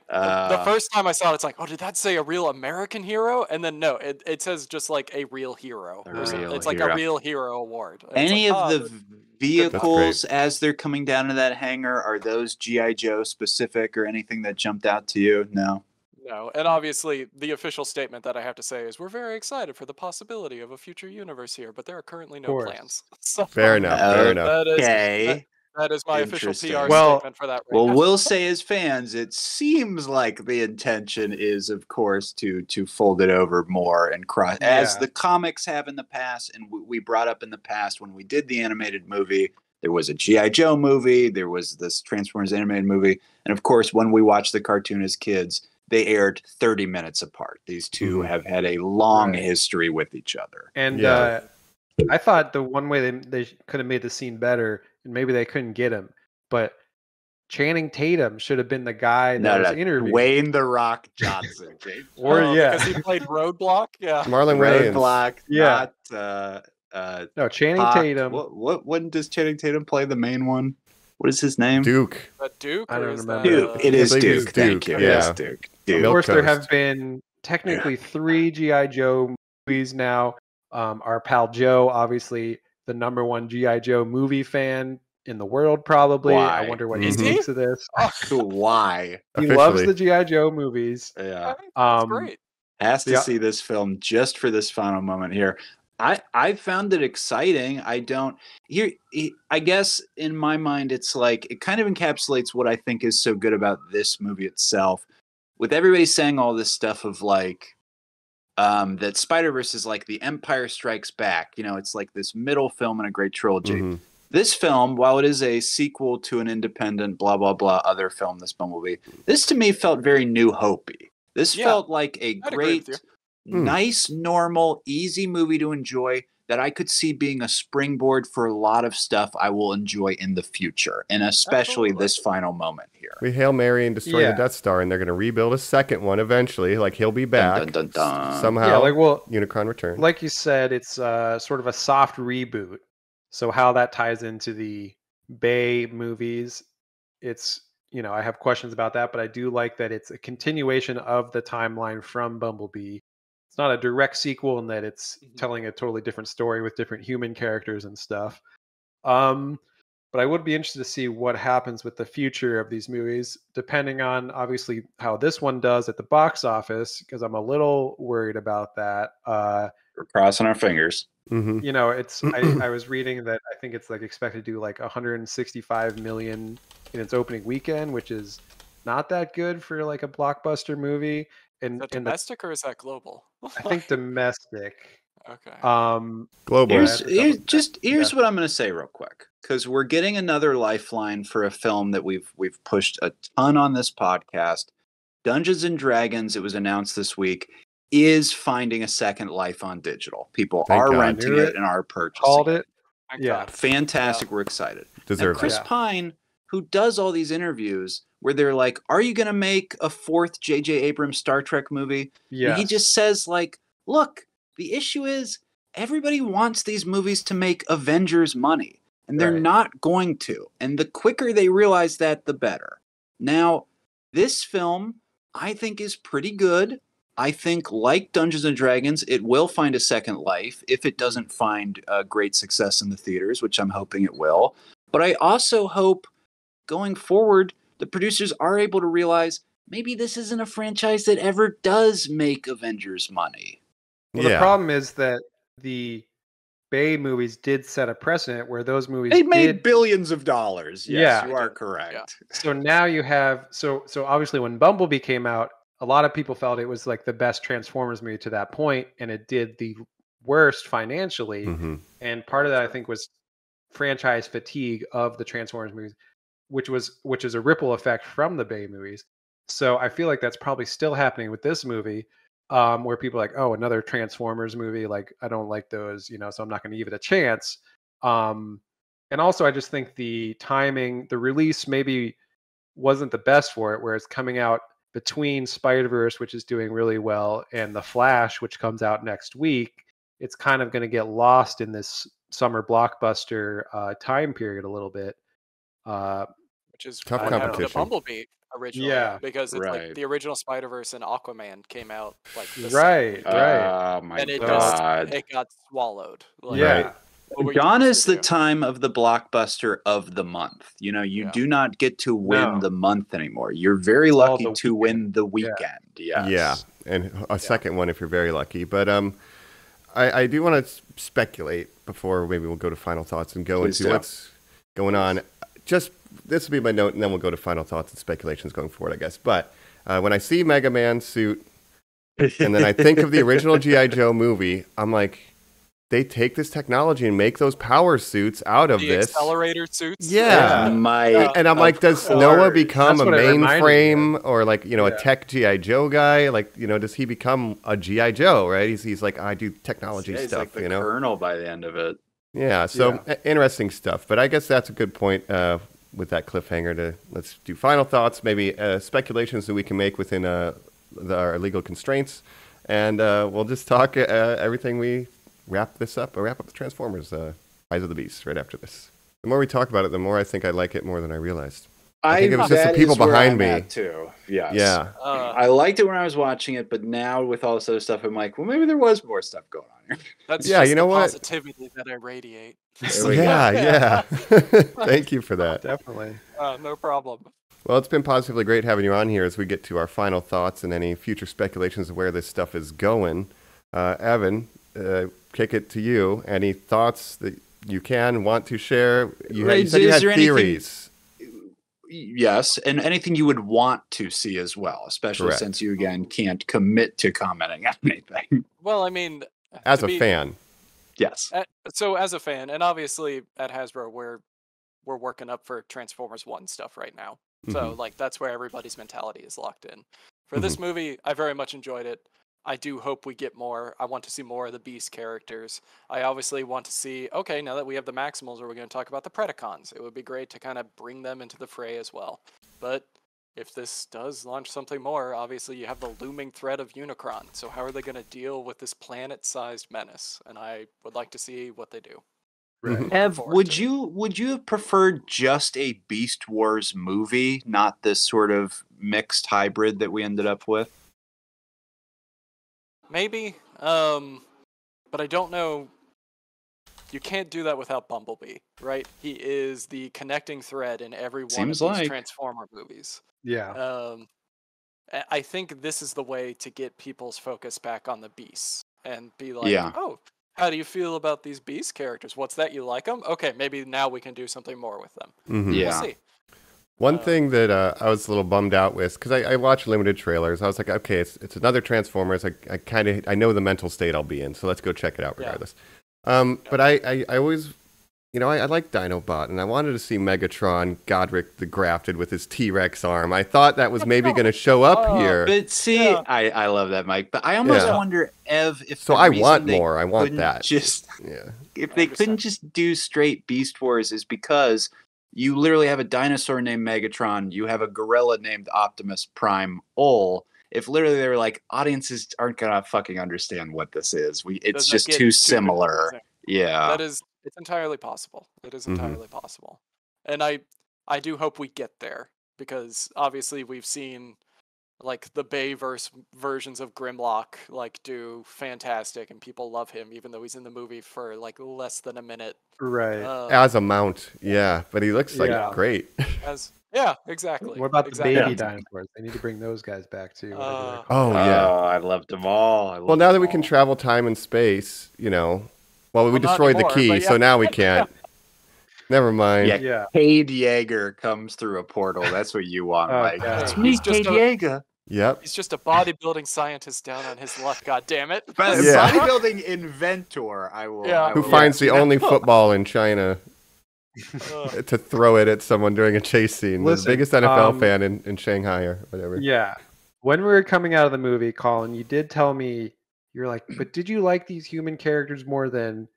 The first time I saw it, it's like, oh, did that say a real American hero? And then no, it says just like a real hero. A real It's like hero. a real hero award. And it's Any like, of oh, the vehicles as they're coming down to that hangar, are those G.I. Joe specific or anything that jumped out to you? No. No, and obviously the official statement that I have to say is we're very excited for the possibility of a future universe here, but there are currently no course. plans. So Fair enough. Fair enough. Okay. that is my official Interesting. PR Well- statement for that. Right Well, now. we'll say as fans, it seems like the intention is, of course, to fold it over more and cross, as Yeah. the comics have in the past, and we brought up in the past when we did the animated movie. There was a G.I. Joe movie. There was this Transformers animated movie, and of course, when we watched the cartoon as kids, they aired 30 minutes apart. These two have had a long Right. history with each other. And Yeah. I thought the one way they could have made the scene better, and maybe they couldn't get him, but Channing Tatum should have been the guy that was interviewed. Wayne the Rock Johnson, Jake. Or because he played Roadblock. Yeah. Marlon Wayans. Roadblock, Yeah. not No, Channing Hawk. Tatum. What when does Channing Tatum play the main one? What is his name? Duke. Duke. I don't or is remember. that, Duke. It I is believe it's Duke. Thank Duke, you. yeah. It is Duke. Duke. Of Milk course, there Toast. have been technically 3 G.I. Joe movies now. Our pal Joe, obviously the #1 G.I. Joe movie fan in the world, probably. Why? I wonder what he Is he? thinks of this. Why? He loves Officially. the G.I. Joe movies. Yeah. That's great. Has to Yeah. see this film just for this final moment here. I found it exciting. I guess in my mind, it's like it kind of encapsulates what I think is so good about this movie itself. With everybody saying all this stuff of like that Spider-Verse is like the Empire Strikes Back. You know, it's like this middle film in a great trilogy. Mhm. This film, while it is a sequel to an independent blah blah blah other film, this Bumblebee, this to me felt very New Hope-y. This Yeah, felt like a I'd agree with great, you. nice, normal, easy movie to enjoy that I could see being a springboard for a lot of stuff I will enjoy in the future, and especially Absolutely. this final moment here. We Hail Mary and destroy Yeah. the Death Star, and they're going to rebuild a second one eventually. Like, he'll be back. Dun, dun, dun, dun. Somehow. Yeah, like, well, Unicron returns. like you said, it's sort of a soft reboot. So how that ties into the Bay movies, it's, I have questions about that, but I do like that it's a continuation of the timeline from Bumblebee. It's not a direct sequel in that it's telling a totally different story with different human characters and stuff. But I would be interested to see what happens with the future of these movies, depending on obviously how this one does at the box office, because I'm a little worried about that. We're crossing our fingers. Mhm. It's I was reading that I think it's like expected to do like 165 million in its opening weekend, which is not that good for like a blockbuster movie. Is And that domestic or is that global? I think domestic. Okay. Global. Here's- Here's what I'm going to say real quick, because we're getting another lifeline for a film that we've pushed a ton on this podcast. Dungeons and Dragons, it was announced this week, is finding a second life on digital. People Thank are God. renting Knew it it. and are purchasing Called it. Thank Yeah. God. Fantastic. We're excited. And Deserves Chris it. Yeah. Pine, who does all these interviews, where they're like, are you going to make a fourth J.J. Abrams Star Trek movie? Yeah. And he just says, like, look, the issue is everybody wants these movies to make Avengers money, and they're not going to. And the quicker they realize that, the better. Now, this film, I think, is pretty good. I think, like Dungeons & Dragons, it will find a second life if it doesn't find great success in the theaters, which I'm hoping it will. But I also hope, going forward, the producers are able to realize maybe this isn't a franchise that ever does make Avengers money. Well, the problem is that the Bay movies did set a precedent where those movies They made billions of dollars. Yes, Yeah. you are correct. Yeah. So now you have so obviously when Bumblebee came out, a lot of people felt it was like the best Transformers movie to that point, and it did the worst financially. Mm-hmm. And part of that, I think, was franchise fatigue of the Transformers movies, which is a ripple effect from the Bay movies. So I feel like that's probably still happening with this movie, where people are like, oh, another Transformers movie. Like, I don't like those, so I'm not going to give it a chance. And also, I just think the timing, the release maybe wasn't the best for it, where it's coming out between Spider-Verse, which is doing really well, and The Flash, which comes out next week. It's kind of going to get lost in this summer blockbuster time period a little bit. Which is Tough what happened to competition. Bumblebee originally. Yeah. Because it's Right. like the original Spider-Verse and Aquaman came out like the same Right, week, right. Oh, my and it God. got swallowed. Like, Yeah. what were you Gone supposed is to the do? time of the blockbuster of the month. You Yeah. do not get to win No. the month anymore. You're very It's all lucky the to win the weekend. Yeah, Yes. and a second one if you're very lucky. But I do want to speculate before maybe we'll go to final thoughts and go Please into do. what's going on. Just this will be my note, and then we'll go to final thoughts and speculations going forward, I guess. But when I see Mega Man suit, and then I think of the original G.I. Joe movie, I'm like, they take this technology and make those power suits out of The this. accelerator suits. Yeah. And I'm like, does course. Noah become That's a what it reminded me mainframe or like, a Yeah. tech G.I. Joe guy? Like, does he become a G.I. Joe, right? He's like, I do technology Yeah, he's stuff, like the colonel by the end of it. Yeah, so interesting stuff. But I guess that's a good point with that cliffhanger let's do final thoughts, maybe speculations that we can make within our legal constraints. And we'll just talk everything we wrap up the Transformers, Eyes of the Beast, right after this. The more we talk about it, the more I think I like it more than I realized. I think it was just the that people is where behind I'm me. at, too. Yes. Yeah. I liked it when I was watching it, but now with all this other stuff, I'm like, well, maybe there was more stuff going on here. That's Yeah, just you know the what? positivity that I radiate. There we go. Yeah. Thank you for that. Definitely. No problem. Well, it's been positively great having you on here as we get to our final thoughts and any future speculations of where this stuff is going. Evan, kick it to you. Any thoughts that you want to share? You said you Is had there anything- theories. Yes, and anything you would want to see as well, especially Correct. since you, again, can't commit to commenting on anything. Well, I mean, As to a be- fan. Yes. So as a fan, and obviously at Hasbro, we're working up for Transformers 1 stuff right now. So like that's where everybody's mentality is locked in. For this movie, I very much enjoyed it. I do hope we get more. I want to see more of the Beast characters. I obviously want to see, okay, now that we have the Maximals, are we going to talk about the Predacons? It would be great to kind of bring them into the fray as well. But if this does launch something more, obviously you have the looming threat of Unicron. So how are they going to deal with this planet-sized menace? And I would like to see what they do. Right. Ev, forward would to you have preferred just a Beast Wars movie, not this sort of mixed hybrid that we ended up with? Maybe, but I don't know. You can't do that without Bumblebee, right? He is the connecting thread in every one Seems of these like. Transformer movies. Yeah. I think this is the way to get people's focus back on the Beasts and be like, Yeah. oh, how do you feel about these Beast characters? What's that? You like them? Okay, maybe now we can do something more with them. Yeah. We'll see. One thing that I was a little bummed out with, because I watched limited trailers, I was like, okay, it's another Transformers. I know the mental state I'll be in, so let's go check it out Yeah. regardless. But I always, I like Dinobot, and I wanted to see Megatron, Godric the Grafted with his T-Rex arm. I thought that was maybe going to show up here. But see, Yeah. I love that, Mike. But I almost Yeah. wonder, Ev, if So the I reason want they more. I want couldn't that. Just Yeah. if they couldn't just do straight Beast Wars is because You literally have a dinosaur named Megatron. You have a gorilla named Optimus Prime Ol. If literally they were like, audiences aren't gonna fucking understand what this is. It's Does that just get too too similar. confusing? Yeah. It's entirely possible. It is Mhm. entirely possible. And I do hope we get there, because obviously we've seen like the Bayverse versions of Grimlock like do fantastic, and people love him even though he's in the movie for like less than a minute. Right. As a mount, yeah, but he looks like Yeah. great. Yeah, exactly. What about the exactly. baby dinosaurs? They need to bring those guys back too. Whatever they're called. Oh yeah. I loved them all. Well, now that we can travel time and space, you know, well, we Well, not destroyed the anymore, key, but so yeah. now we can't. Never mind. Yeah, Yeah. Cade Yeager comes through a portal. That's what you want, Oh, Mike. God. It's Hey, me, he's just Cade a- Yeager. Yep. He's just a bodybuilding scientist down on his luck. God damn it! But Yeah. bodybuilding inventor, I will. Yeah. I Who will finds let the you know. only football in China Ugh. to throw it at someone during a chase scene? Listen, the biggest NFL um, fan in Shanghai or whatever. Yeah. When we were coming out of the movie, Colin, you did tell me, you're like, but did you like these human characters more than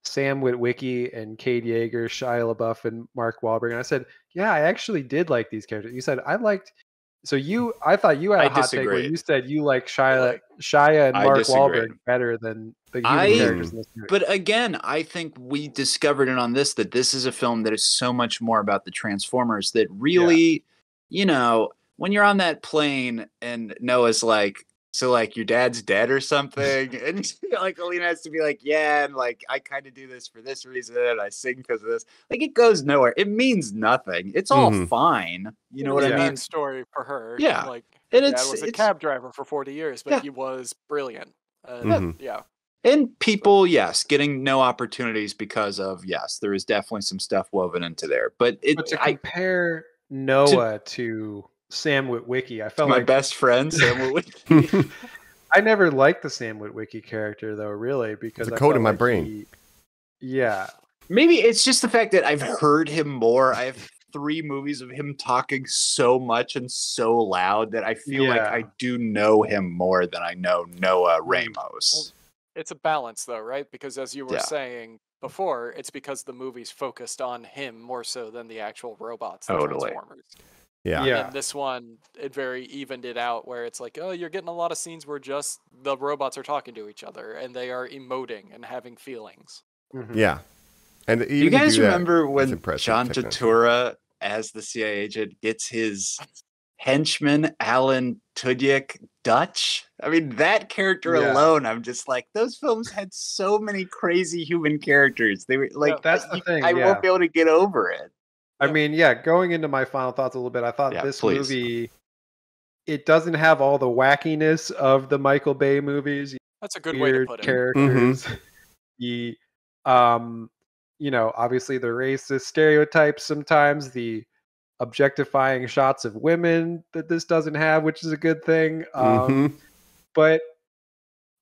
Sam Witwicky and Cade Yeager, Shia LaBeouf, and Mark Wahlberg? And I said, yeah, I actually did like these characters. You said I liked. So I thought you had I a hot take where disagreed. you said you like Shia and I Mark disagreed. Wahlberg better than the human I- characters in this movie. But again, I think we discovered it on this that this is a film that is so much more about the Transformers that really, you know, when you're on that plane and Noah's like, so like your dad's dead or something, and like Alina has to be like, yeah, and like I kind of do this for this reason, and I sing because of this. Like it goes nowhere. It means nothing. It's all Mhm. fine. You know what I Yeah. mean? Backstory for her. Yeah. Like And dad it's- was a it's- cab driver for 40 years, but Yeah. he was brilliant. Mhm. Yeah. And people, yes, getting no opportunities because of, yes, there is definitely some stuff woven into there. But But to compare Noah to Sam Witwicky, I felt my like best friend, Sam Witwicky. I never liked the Sam Witwicky character though, really, because It's a I code felt in my like brain. Yeah. Maybe it's just the fact that I've heard him more. I have 3 movies of him talking so much and so loud that I feel like Yeah. I do know him more than I know Noah Ramos. It's a balance though, right? Because as you were Yeah. saying before, it's because the movie's focused on him more so than the actual robots, the Totally. Transformers. Yeah. Yeah. And this one, it very evened it out where it's like, oh, you're getting a lot of scenes where just the robots are talking to each other and they are emoting and having feelings. Mhm. Yeah. And Do you even to guys do that, remember it's when impressive John technology. Turturro, as the CIA agent, gets his henchman, Alan Tudyk, Dutch? I mean, that character Yeah. alone, I'm just like, those films had so many crazy human characters. They were like, That's the thing, I yeah. won't be able to get over it. I mean, yeah, going into my final thoughts a little bit, I thought Yeah, this please. movie, it doesn't have all the wackiness of the Michael Bay movies. That's a good way to Weird put it. characters. The you know, obviously the racist stereotypes sometimes, the objectifying shots of women that this doesn't have, which is a good thing. Mhm. But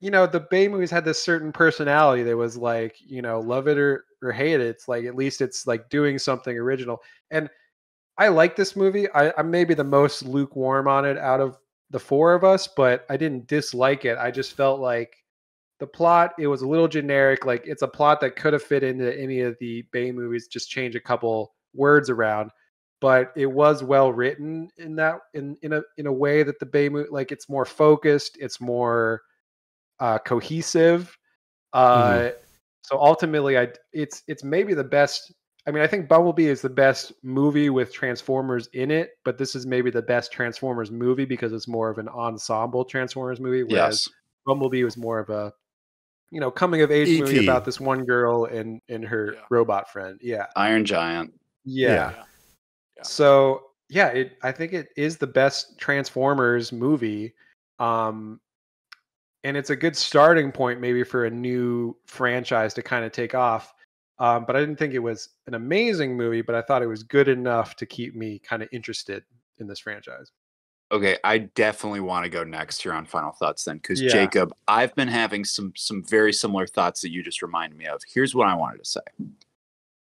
you know, the Bay movies had this certain personality that was like, you know, love it or hate it. It's like at least it's like doing something original. And I like this movie. I'm maybe the most lukewarm on it out of the 4 of us, but I didn't dislike it. I just felt like the plot, it was a little generic. Like it's a plot that could have fit into any of the Bay movies, just change a couple words around. But it was well written in that in a way that the Bay movie, like it's more focused, it's more cohesive. So ultimately, it's maybe the best. I mean, I think Bumblebee is the best movie with Transformers in it, but this is maybe the best Transformers movie because it's more of an ensemble Transformers movie, whereas Yes. Bumblebee was more of a, you know, coming of age movie E.T. about this one girl and her Yeah. robot friend. Yeah. Iron Giant. Yeah. Yeah. So yeah, I think it is the best Transformers movie. And it's a good starting point maybe for a new franchise to kind of take off. But I didn't think it was an amazing movie, but I thought it was good enough to keep me kind of interested in this franchise. Okay, I definitely want to go next here on final thoughts then, because Yeah. Jacob, I've been having some very similar thoughts that you just reminded me of. Here's what I wanted to say.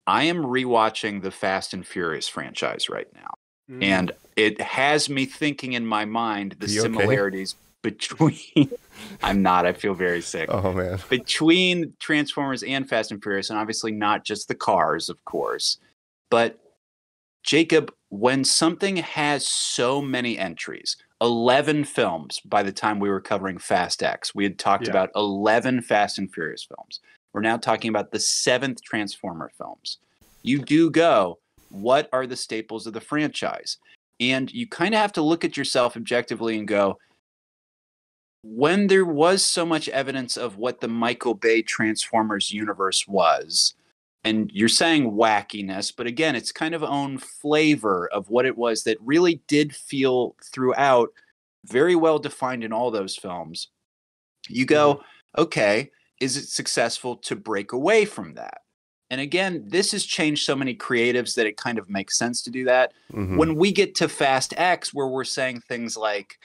I am rewatching the Fast and Furious franchise right now, and it has me thinking in my mind the Are you okay? similarities between. I'm not. I feel very sick. Oh man. Between Transformers and Fast and Furious, and obviously not just the cars, of course, but Jacob, when something has so many entries, 11 films by the time we were covering Fast X, we had talked about 11 Fast and Furious films. We're now talking about the 7th Transformer films. You do go, what are the staples of the franchise? And you kind of have to look at yourself objectively and go, when there was so much evidence of what the Michael Bay Transformers universe was, and you're saying wackiness, but again, it's kind of own flavor of what it was that really did feel throughout very well defined in all those films. You go, okay, is it successful to break away from that? And again, this has changed so many creatives that it kind of makes sense to do that. When we get to Fast X, where we're saying things like,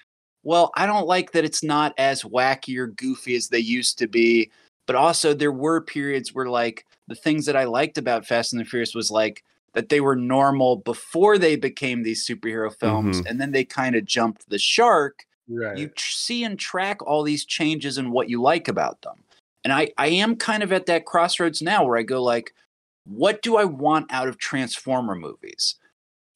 well, I don't like that it's not as wacky or goofy as they used to be, but also there were periods where like the things that I liked about Fast and the Furious was like that they were normal before they became these superhero films, and then they kind of jumped the shark. Right. You see and track all these changes in what you like about them. And I am kind of at that crossroads now where I go like, what do I want out of Transformer movies?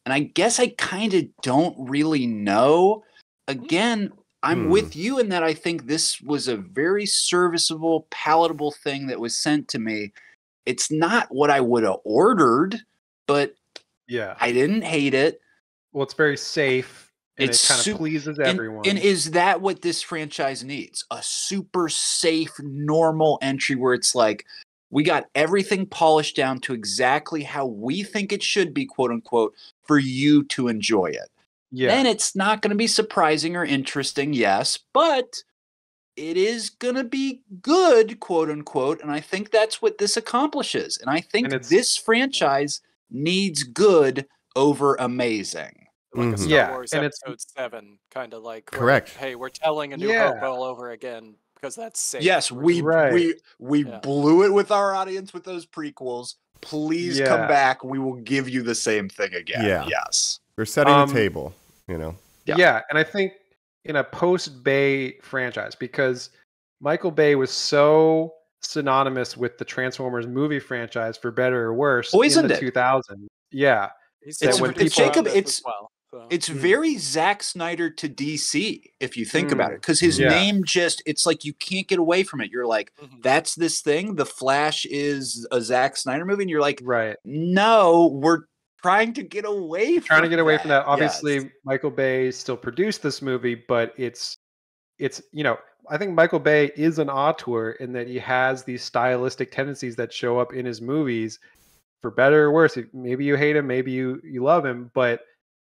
And I guess I kind of don't really know. Again, I'm with you in that I think this was a very serviceable, palatable thing that was sent to me. It's not what I would have ordered, but I didn't hate it. Well, it's very safe. And It it kind of pleases everyone. And is that what this franchise needs? A super safe, normal entry where it's like, we got everything polished down to exactly how we think it should be, quote unquote, for you to enjoy it. Then it's not going to be surprising or interesting, yes, but it is going to be good, quote unquote. And I think that's what this accomplishes. And I think this franchise needs good over amazing. Like a Star Wars Episode 7, kind of like, correct. Hey, we're telling a new hope all over again because that's safe. Yes, we blew it with our audience with those prequels. Please come back. We will give you the same thing again. Yes. We're setting the table, you know. Yeah, and I think in a post-Bay franchise, because Michael Bay was so synonymous with the Transformers movie franchise, for better or worse, in the 2000s. Yeah. It's very Zack Snyder to DC, if you think about it, because his name it's like you can't get away from it. You're like, that's this thing. The Flash is a Zack Snyder movie, and you're like, no, we're trying to get away from that. Obviously, Michael Bay still produced this movie, but it's you know, I think Michael Bay is an auteur in that he has these stylistic tendencies that show up in his movies, for better or worse. Maybe you hate him, maybe you love him, but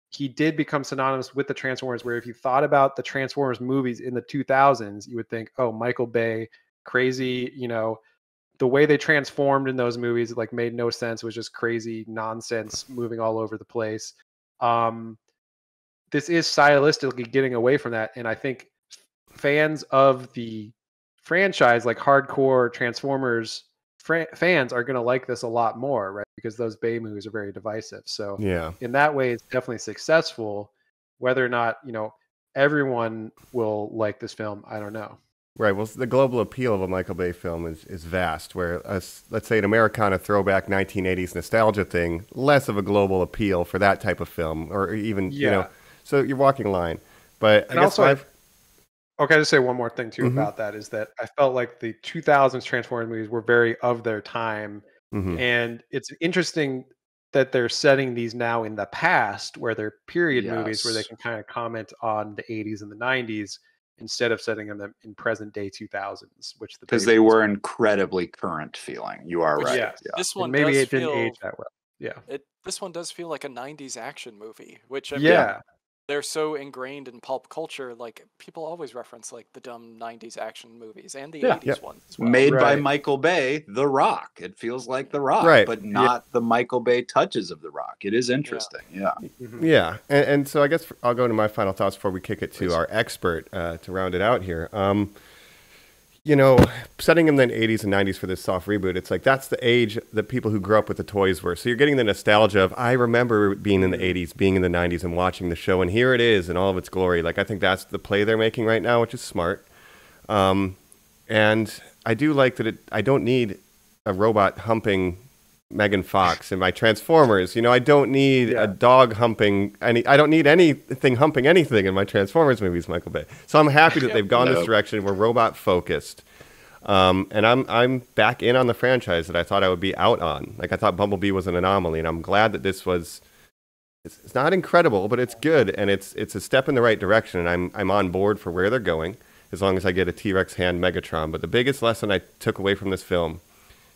he did become synonymous with the Transformers, where if you thought about the Transformers movies in the 2000s, you would think, oh, Michael Bay, crazy, you know, the way they transformed in those movies, like, made no sense. It was just crazy nonsense moving all over the place. This is stylistically getting away from that. And I think fans of the franchise, like hardcore Transformers fans, are going to like this a lot more, right? Because those Bay movies are very divisive. So in that way, it's definitely successful. Whether or not, you know, everyone will like this film, I don't know. Right. Well, the global appeal of a Michael Bay film is vast, where let's say an Americana throwback 1980s nostalgia thing, less of a global appeal for that type of film, or even, you know, so you're walking a line. But I guess okay, I'll just say one more thing too about that, is that I felt like the 2000s Transformers movies were very of their time. And it's interesting that they're setting these now in the past, where they're period movies, where they can kind of comment on the 80s and the 90s, instead of setting them in present day 2000s, which because they were incredibly current feeling. You are right. This one maybe it didn't age that well. This one does feel like a 90s action movie, which they're so ingrained in pulp culture. Like, people always reference like the dumb 90s action movies and the 80s ones as well. Made by Michael Bay, The Rock. It feels like The Rock, but not the Michael Bay touches of The Rock. It is interesting. And so I guess I'll go into my final thoughts before we kick it to our expert to round it out here. You know, setting him in the 80s and 90s for this soft reboot, it's like that's the age that people who grew up with the toys were. So you're getting the nostalgia of, I remember being in the 80s, being in the 90s, and watching the show, and here it is in all of its glory. Like, I think that's the play they're making right now, which is smart. And I do like that I don't need a robot humping Megan Fox in my Transformers. I don't need a dog humping I don't need anything humping anything in my Transformers movies, Michael Bay. So I'm happy that they've gone this direction. We're robot focused. And I'm back in on the franchise that I thought I would be out on. Like, I thought Bumblebee was an anomaly, and I'm glad that this was. It's not incredible, but it's good, and it's a step in the right direction. And I'm on board for where they're going, as long as I get a T-Rex hand Megatron. But the biggest lesson I took away from this film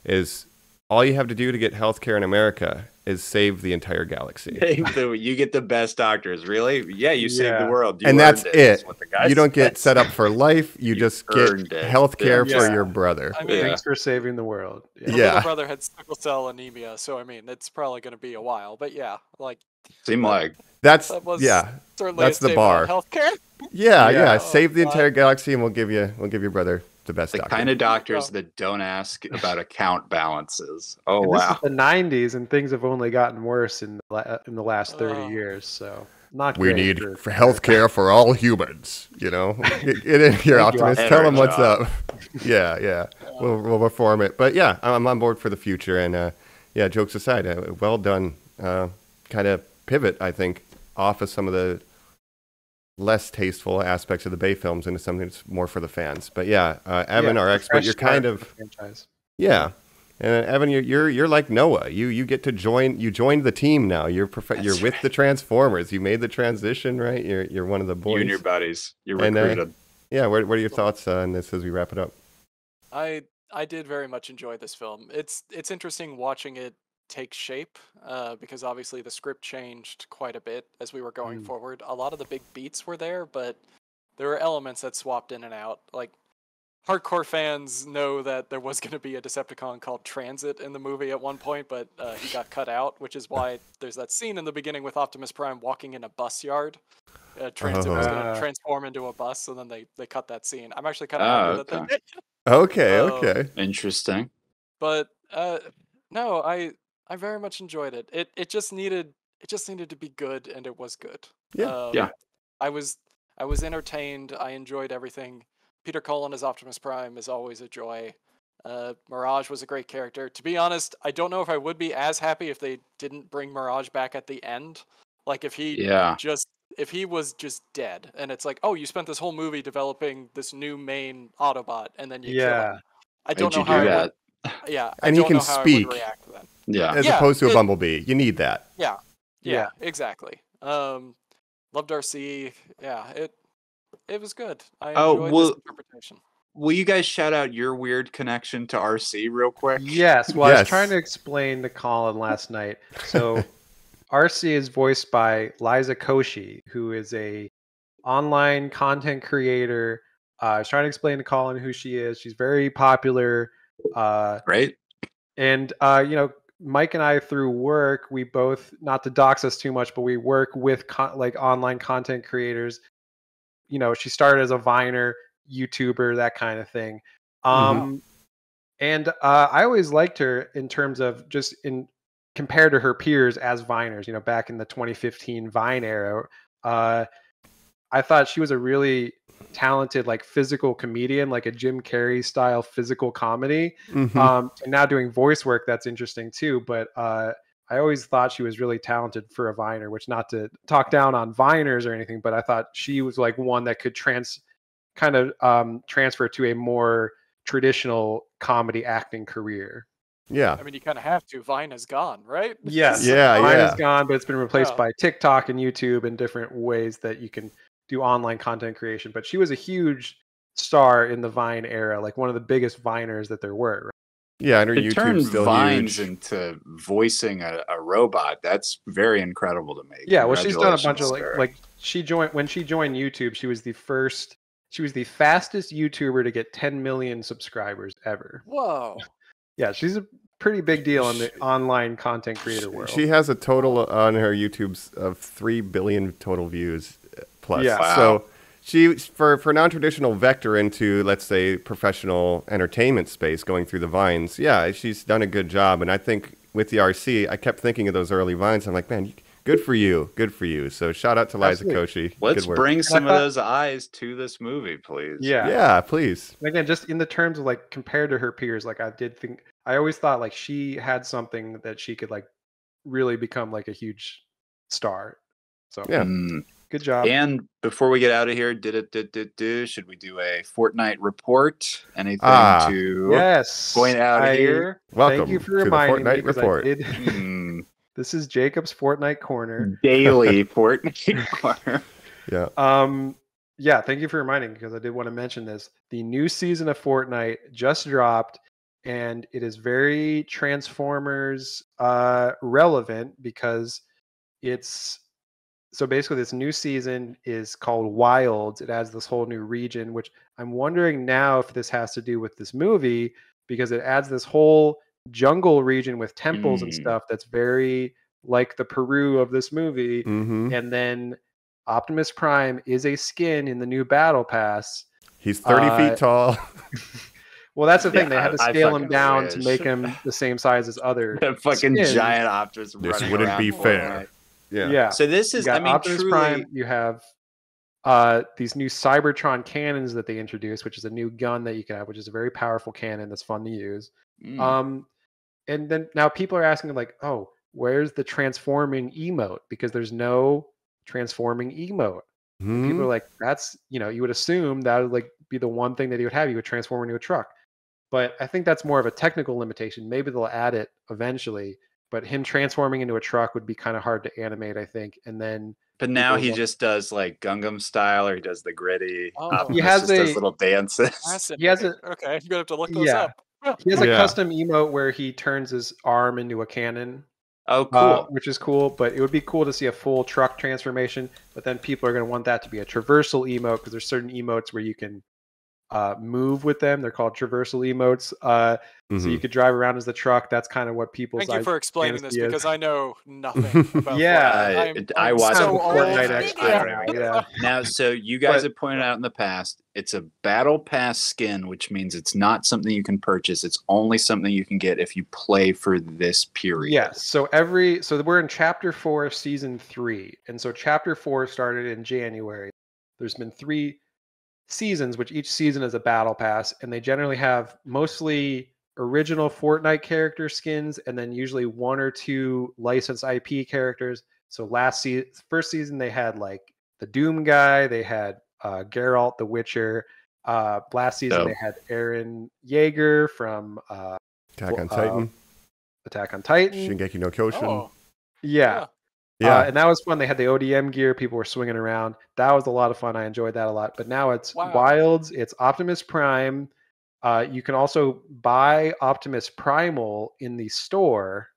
is all you have to do to get healthcare in America is save the entire galaxy. You get the best doctors, really? Yeah, you save the world. And that's it. You don't get set up for life. You just get healthcare for your brother. I mean, thanks for saving the world. My little brother had sickle cell anemia, so I mean, it's probably going to be a while. But yeah, like seem like that's that's the bar. Healthcare. Yeah. Save the entire galaxy, and we'll give your brother the best doctor. Kind of doctors that don't ask about account balances. Oh, and wow. This is the 90s, and things have only gotten worse in the last 30 years. So not we need for healthcare for all humans. Get in here, Optimus. Tell them what's up. Yeah. We'll reform it. But yeah, I'm on board for the future. And jokes aside, well done. Kind of pivot, I think, off of some of the less tasteful aspects of the Bay films into something that's more for the fans. But Evan, our expert, you're kind of and Evan, you're like Noah. You get to join. You joined the team now. You're with the Transformers. You made the transition, right? You're one of the boys. You and your buddies. You're recruited. What are your thoughts on this as we wrap it up? I did very much enjoy this film. It's interesting watching it take shape because obviously the script changed quite a bit as we were going forward. A lot of the big beats were there, but there were elements that swapped in and out. Like, hardcore fans know that there was going to be a Decepticon called Transit in the movie at one point, but he got cut out, which is why there's that scene in the beginning with Optimus Prime walking in a bus yard. Transit was going to transform into a bus, so then they cut that scene. I'm actually kind of happy that they did. Okay. Interesting. But no, I very much enjoyed it. It just needed to be good, and it was good. I was entertained. I enjoyed everything. Peter Cullen as Optimus Prime is always a joy. Mirage was a great character. To be honest, I don't know if I would be as happy if they didn't bring Mirage back at the end. Like if he was just dead, and it's like, oh, you spent this whole movie developing this new main Autobot, and then you kill him. I don't know how that. And he can speak. Then. As opposed to a Bumblebee, you need that. Yeah, exactly. Loved RC. Yeah, it was good. I enjoyed this interpretation. Will you guys shout out your weird connection to RC real quick? Yes. Well, I was trying to explain to Colin last night. So RC is voiced by Liza Koshy, who is a online content creator. I was trying to explain to Colin who she is. She's very popular. Great. And Mike and I, through work, we both, not to dox us too much, but we work with online content creators. She started as a Viner, YouTuber, that kind of thing. And I always liked her in terms of just compared to her peers as Viners, back in the 2015 Vine era. I thought she was a really talented, physical comedian, like a Jim Carrey style physical comedy. And now doing voice work, that's interesting too. But I always thought she was really talented for a Viner, which, not to talk down on Viners or anything, but I thought she was one that could transfer to a more traditional comedy acting career. Yeah. I mean, you kind of have to. Vine is gone, right? Yes. Vine is gone, but it's been replaced by TikTok and YouTube and different ways that you can do online content creation. But she was a huge star in the Vine era, one of the biggest Viners that there were. Right? Yeah, and her to YouTube's turn still Vines huge. into voicing a robot, that's very incredible to me. Yeah, well, she's done a bunch of when she joined YouTube, she was the fastest YouTuber to get 10 million subscribers ever. Whoa. Yeah, she's a pretty big deal in the online content creator world. She has a total on her YouTube's of 3 billion total views plus. Yeah. Wow. So she, for non-traditional vector into, let's say, professional entertainment space, going through the Vines, she's done a good job. And I think with the RC, I kept thinking of those early Vines. I'm like, man, Good for you. Good for you. So shout out to Liza Koshy. Let's Good work. bring some of those eyes to this movie, please. Yeah, please. And again, just in the terms of like compared to her peers, like I always thought like she had something that she could like really become like a huge star. So yeah. Good job. And before we get out of here, should we do a Fortnite report? Anything to going out of here? Welcome thank you for to the reminding Fortnite me, report. This is Jacob's Fortnite corner. Daily Fortnite corner. Yeah. Yeah, thank you for reminding me because I did want to mention this. The new season of Fortnite just dropped, and it is very Transformers relevant because it's so basically this new season is called Wilds. It adds this whole new region, which I'm wondering now if this has to do with this movie because it adds this whole jungle region with temples and stuff that's very like the Peru of this movie. And then Optimus Prime is a skin in the new Battle Pass. He's 30 feet tall. Well, that's the thing. They had to scale him down to make him the same size as other the fucking skins. giant Optimus. This wouldn't be fair. Yeah. So this is, I mean, Optimus Prime. You have these new Cybertron cannons that they introduced, which is a new gun that you can have, which is a very powerful cannon that's fun to use. And then now people are asking like, oh, where's the transforming emote? Because there's no transforming emote. People are like, that's, you would assume that would like be the one thing that he would have. You would transform into a truck. But I think that's more of a technical limitation. Maybe they'll add it eventually. But him transforming into a truck would be kind of hard to animate, I think. And then, but now he just does like Gundam style, or he does the gritty. He has does little dances. He has a okay. You're gonna have to look those up. He has a custom emote where he turns his arm into a cannon. Oh, cool. Which is cool, but it would be cool to see a full truck transformation. But then people are going to want that to be a traversal emote because there's certain emotes where you can move with them. They're called traversal emotes. So you could drive around as the truck. That's kind of what people's. Thank you for explaining this because I know nothing about I watched so Fortnite. Now, so you guys have pointed out in the past, it's a battle pass skin, which means it's not something you can purchase. It's only something you can get if you play for this period. Yes. So we're in chapter 4 of season 3, and so chapter 4 started in January. There's been 3 seasons, which each season is a battle pass, and they generally have mostly original Fortnite character skins and then usually 1 or 2 licensed IP characters. So first season they had like the Doom guy, they had Geralt the Witcher. Last season they had Eren Yeager from Attack on Titan. Shingeki no Kyojin. Yeah. And that was fun. They had the ODM gear. People were swinging around. That was a lot of fun. I enjoyed that a lot. But now it's Wilds. It's Optimus Prime. You can also buy Optimus Primal in the store.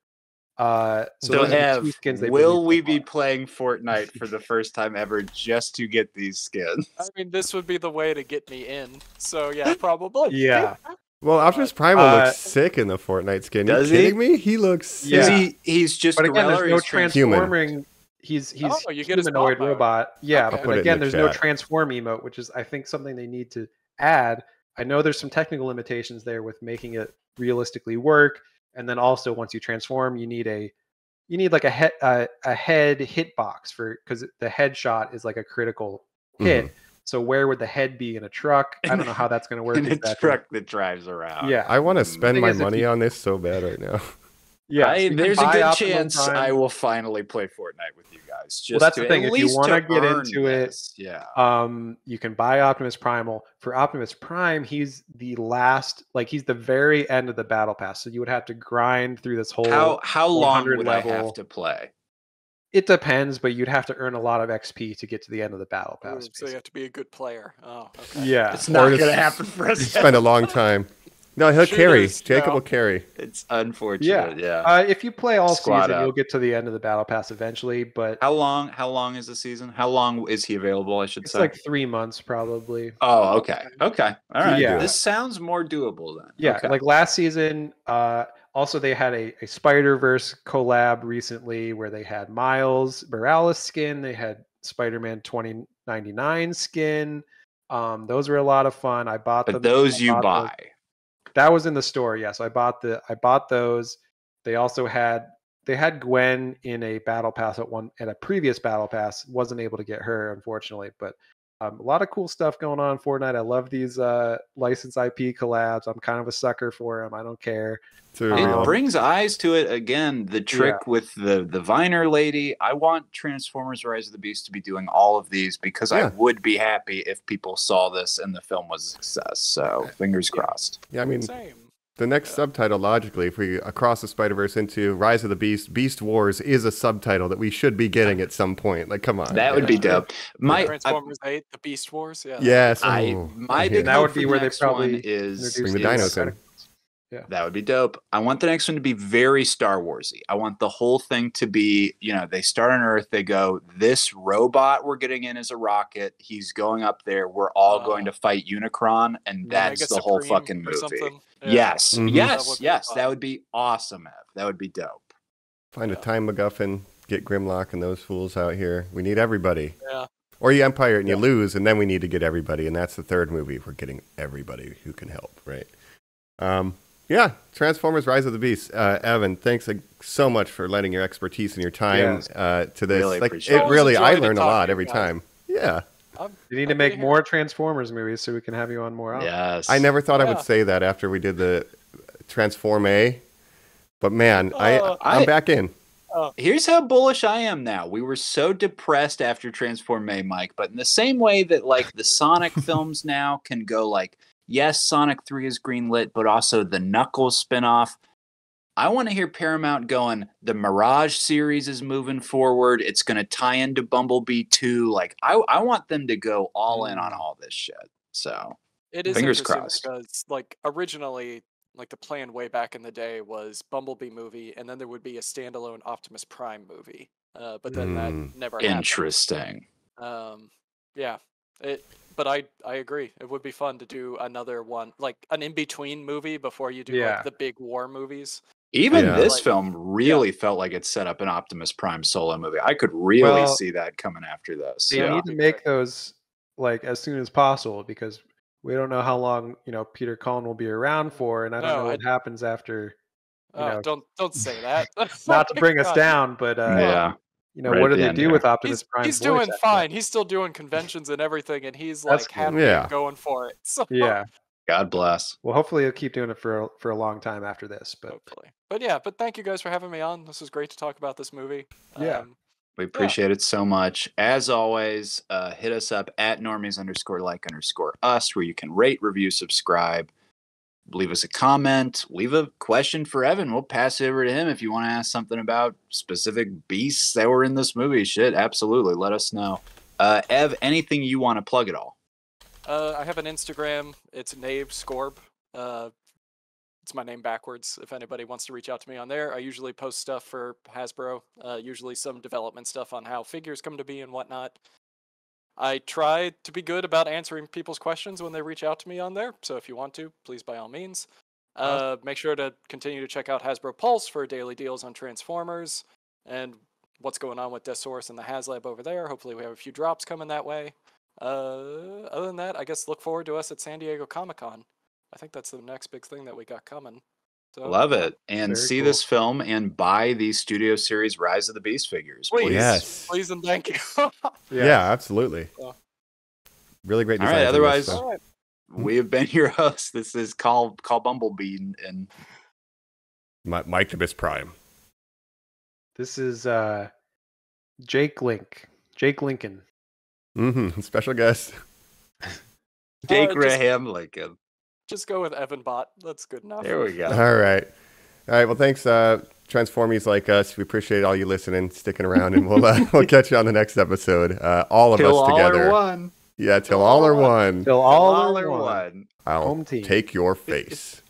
So Ev, will we be playing Fortnite for the first time ever just to get these skins? I mean, this would be the way to get me in. So yeah, probably. Yeah. Well, Optimus Primal looks sick in the Fortnite skin. Are you kidding me? He looks sick. He's just but again, there's no transforming. Human. He's you get his humanoid mode. robot. Yeah, Okay. but again, there's no transform emote, which is I think something they need to add. I know there's some technical limitations there with making it realistically work, and then also once you transform, you need like a head hitbox because the headshot is like a critical hit. So where would the head be in a truck? I don't know how that's going to work. In a truck that drives around. Yeah, I want to spend my money on this so bad right now. Yeah, there's a good chance I will finally play Fortnite with you guys. Well, that's the thing. If you want to get into this, you can buy Optimus Primal. For Optimus Prime, he's the last, like he's the very end of the battle pass. So you would have to grind through this whole. How long would level. I have to play? It depends, but you'd have to earn a lot of XP to get to the end of the battle pass. So you have to be a good player. Oh, okay. Yeah, it's not going to happen for us. Spend a long time. No, he'll carry. Jacob will carry. It's unfortunate. If you play all season, you'll get to the end of the battle pass eventually. But how long is the season? How long is he available? I should say. It's like 3 months probably. Oh, okay. All right. Yeah. This sounds more doable then. Yeah, like last season. Also, they had a Spider-Verse collab recently where they had Miles Morales skin. They had Spider-Man 2099 skin. Those were a lot of fun. I bought them. But those you buy. That was in the store. Yes, I bought those. They also had they had Gwen in a battle pass at a previous battle pass. Wasn't able to get her, unfortunately, but a lot of cool stuff going on in Fortnite. I love these licensed IP collabs. I'm kind of a sucker for them. I don't care. It brings eyes to it again. The trick with the Viner lady. I want Transformers: Rise of the Beast to be doing all of these because I would be happy if people saw this and the film was a success. So fingers crossed. Yeah, I mean, the next subtitle, logically, if we Across the Spider-Verse into Rise of the Beast, Beast Wars is a subtitle that we should be getting at some point. Like, come on. That would be dope. Transformers 8, the Beast Wars. Yeah. Yes. My big that hope would be where they probably bring the dinos in. Yeah. That would be dope. I want the next one to be very Star Warsy. I want the whole thing to be, they start on Earth, they go, this robot we're getting in is a rocket. He's going up there. We're all going to fight Unicron, and that's the whole fucking movie. Yeah. Yes. Yes. That would be awesome, Ev. That would be dope. Find a time MacGuffin, get Grimlock and those fools out here. We need everybody. Yeah. Or you Empire and you lose, and then we need to get everybody, and that's the third movie. We're getting everybody who can help, right? Yeah, Transformers: Rise of the Beast. Evan, thanks so much for lending your expertise and your time to this. Really appreciate it. I learn a lot every time. Yeah. You need to make more Transformers movies so we can have you on more. Yes. I never thought I would say that after we did the Transform A, but man, I'm back in. Here's how bullish I am now. We were so depressed after Transform A, Mike, but in the same way that like the Sonic films now can go like, yes, Sonic 3 is greenlit, but also the Knuckles spinoff. I want to hear Paramount going, the Mirage series is moving forward. It's going to tie into Bumblebee 2. Like, I want them to go all in on all this shit. So, it is fingers interesting crossed. because, like, originally, like, the plan way back in the day was Bumblebee movie, and then there would be a standalone Optimus Prime movie. But then that never happened. Interesting. Yeah. But I agree. It would be fun to do another one, like an in-between movie before you do like the big war movies. Even this film really felt like it set up an Optimus Prime solo movie. I could really see that coming after this. They need to make those like as soon as possible because we don't know how long Peter Cullen will be around for, and I don't know what happens after. Don't say that. Not to bring us down, but what do they do with Optimus Prime? He's doing fine. He's still doing conventions and everything, and he's like happy and going for it. So. Yeah. God bless. Well, hopefully he'll keep doing it for a long time after this. But hopefully. But thank you guys for having me on. This was great to talk about this movie. Yeah. We appreciate it so much. As always, hit us up at normies_like_us where you can rate, review, subscribe. Leave us a comment. Leave a question for Evan. We'll pass it over to him if you want to ask something about specific beasts that were in this movie. Shit, absolutely. Let us know. Ev, anything you want to plug at all? I have an Instagram. It's Nave Scorb. It's my name backwards. If anybody wants to reach out to me on there, I usually post stuff for Hasbro. Usually some development stuff on how figures come to be and whatnot. I try to be good about answering people's questions when they reach out to me on there. So if you want to, please by all means. Make sure to continue to check out Hasbro Pulse for daily deals on Transformers and what's going on with Deathsaurus and the HasLab over there. Hopefully we have a few drops coming that way. Other than that, I guess look forward to us at San Diego Comic-Con. I think that's the next big thing that we got coming. So, love it. And see this film and buy these Studio Series Rise of the Beast figures. Please. Yes. Please and thank you. Yeah, absolutely. Really great design. All right, otherwise, we have been your hosts. This is Call Bumblebee and Mike the Miss Prime. This is Jake Lincoln. Special guest. Jake Graham Lincoln. Just go with Evan Bot. That's good enough. There we go. All right. Well, thanks, Transformies Like Us. We appreciate all you listening, sticking around, and we'll catch you on the next episode. All of till us together. All are one. Yeah, till all are one. Till all are one. I'll Home team. take your face.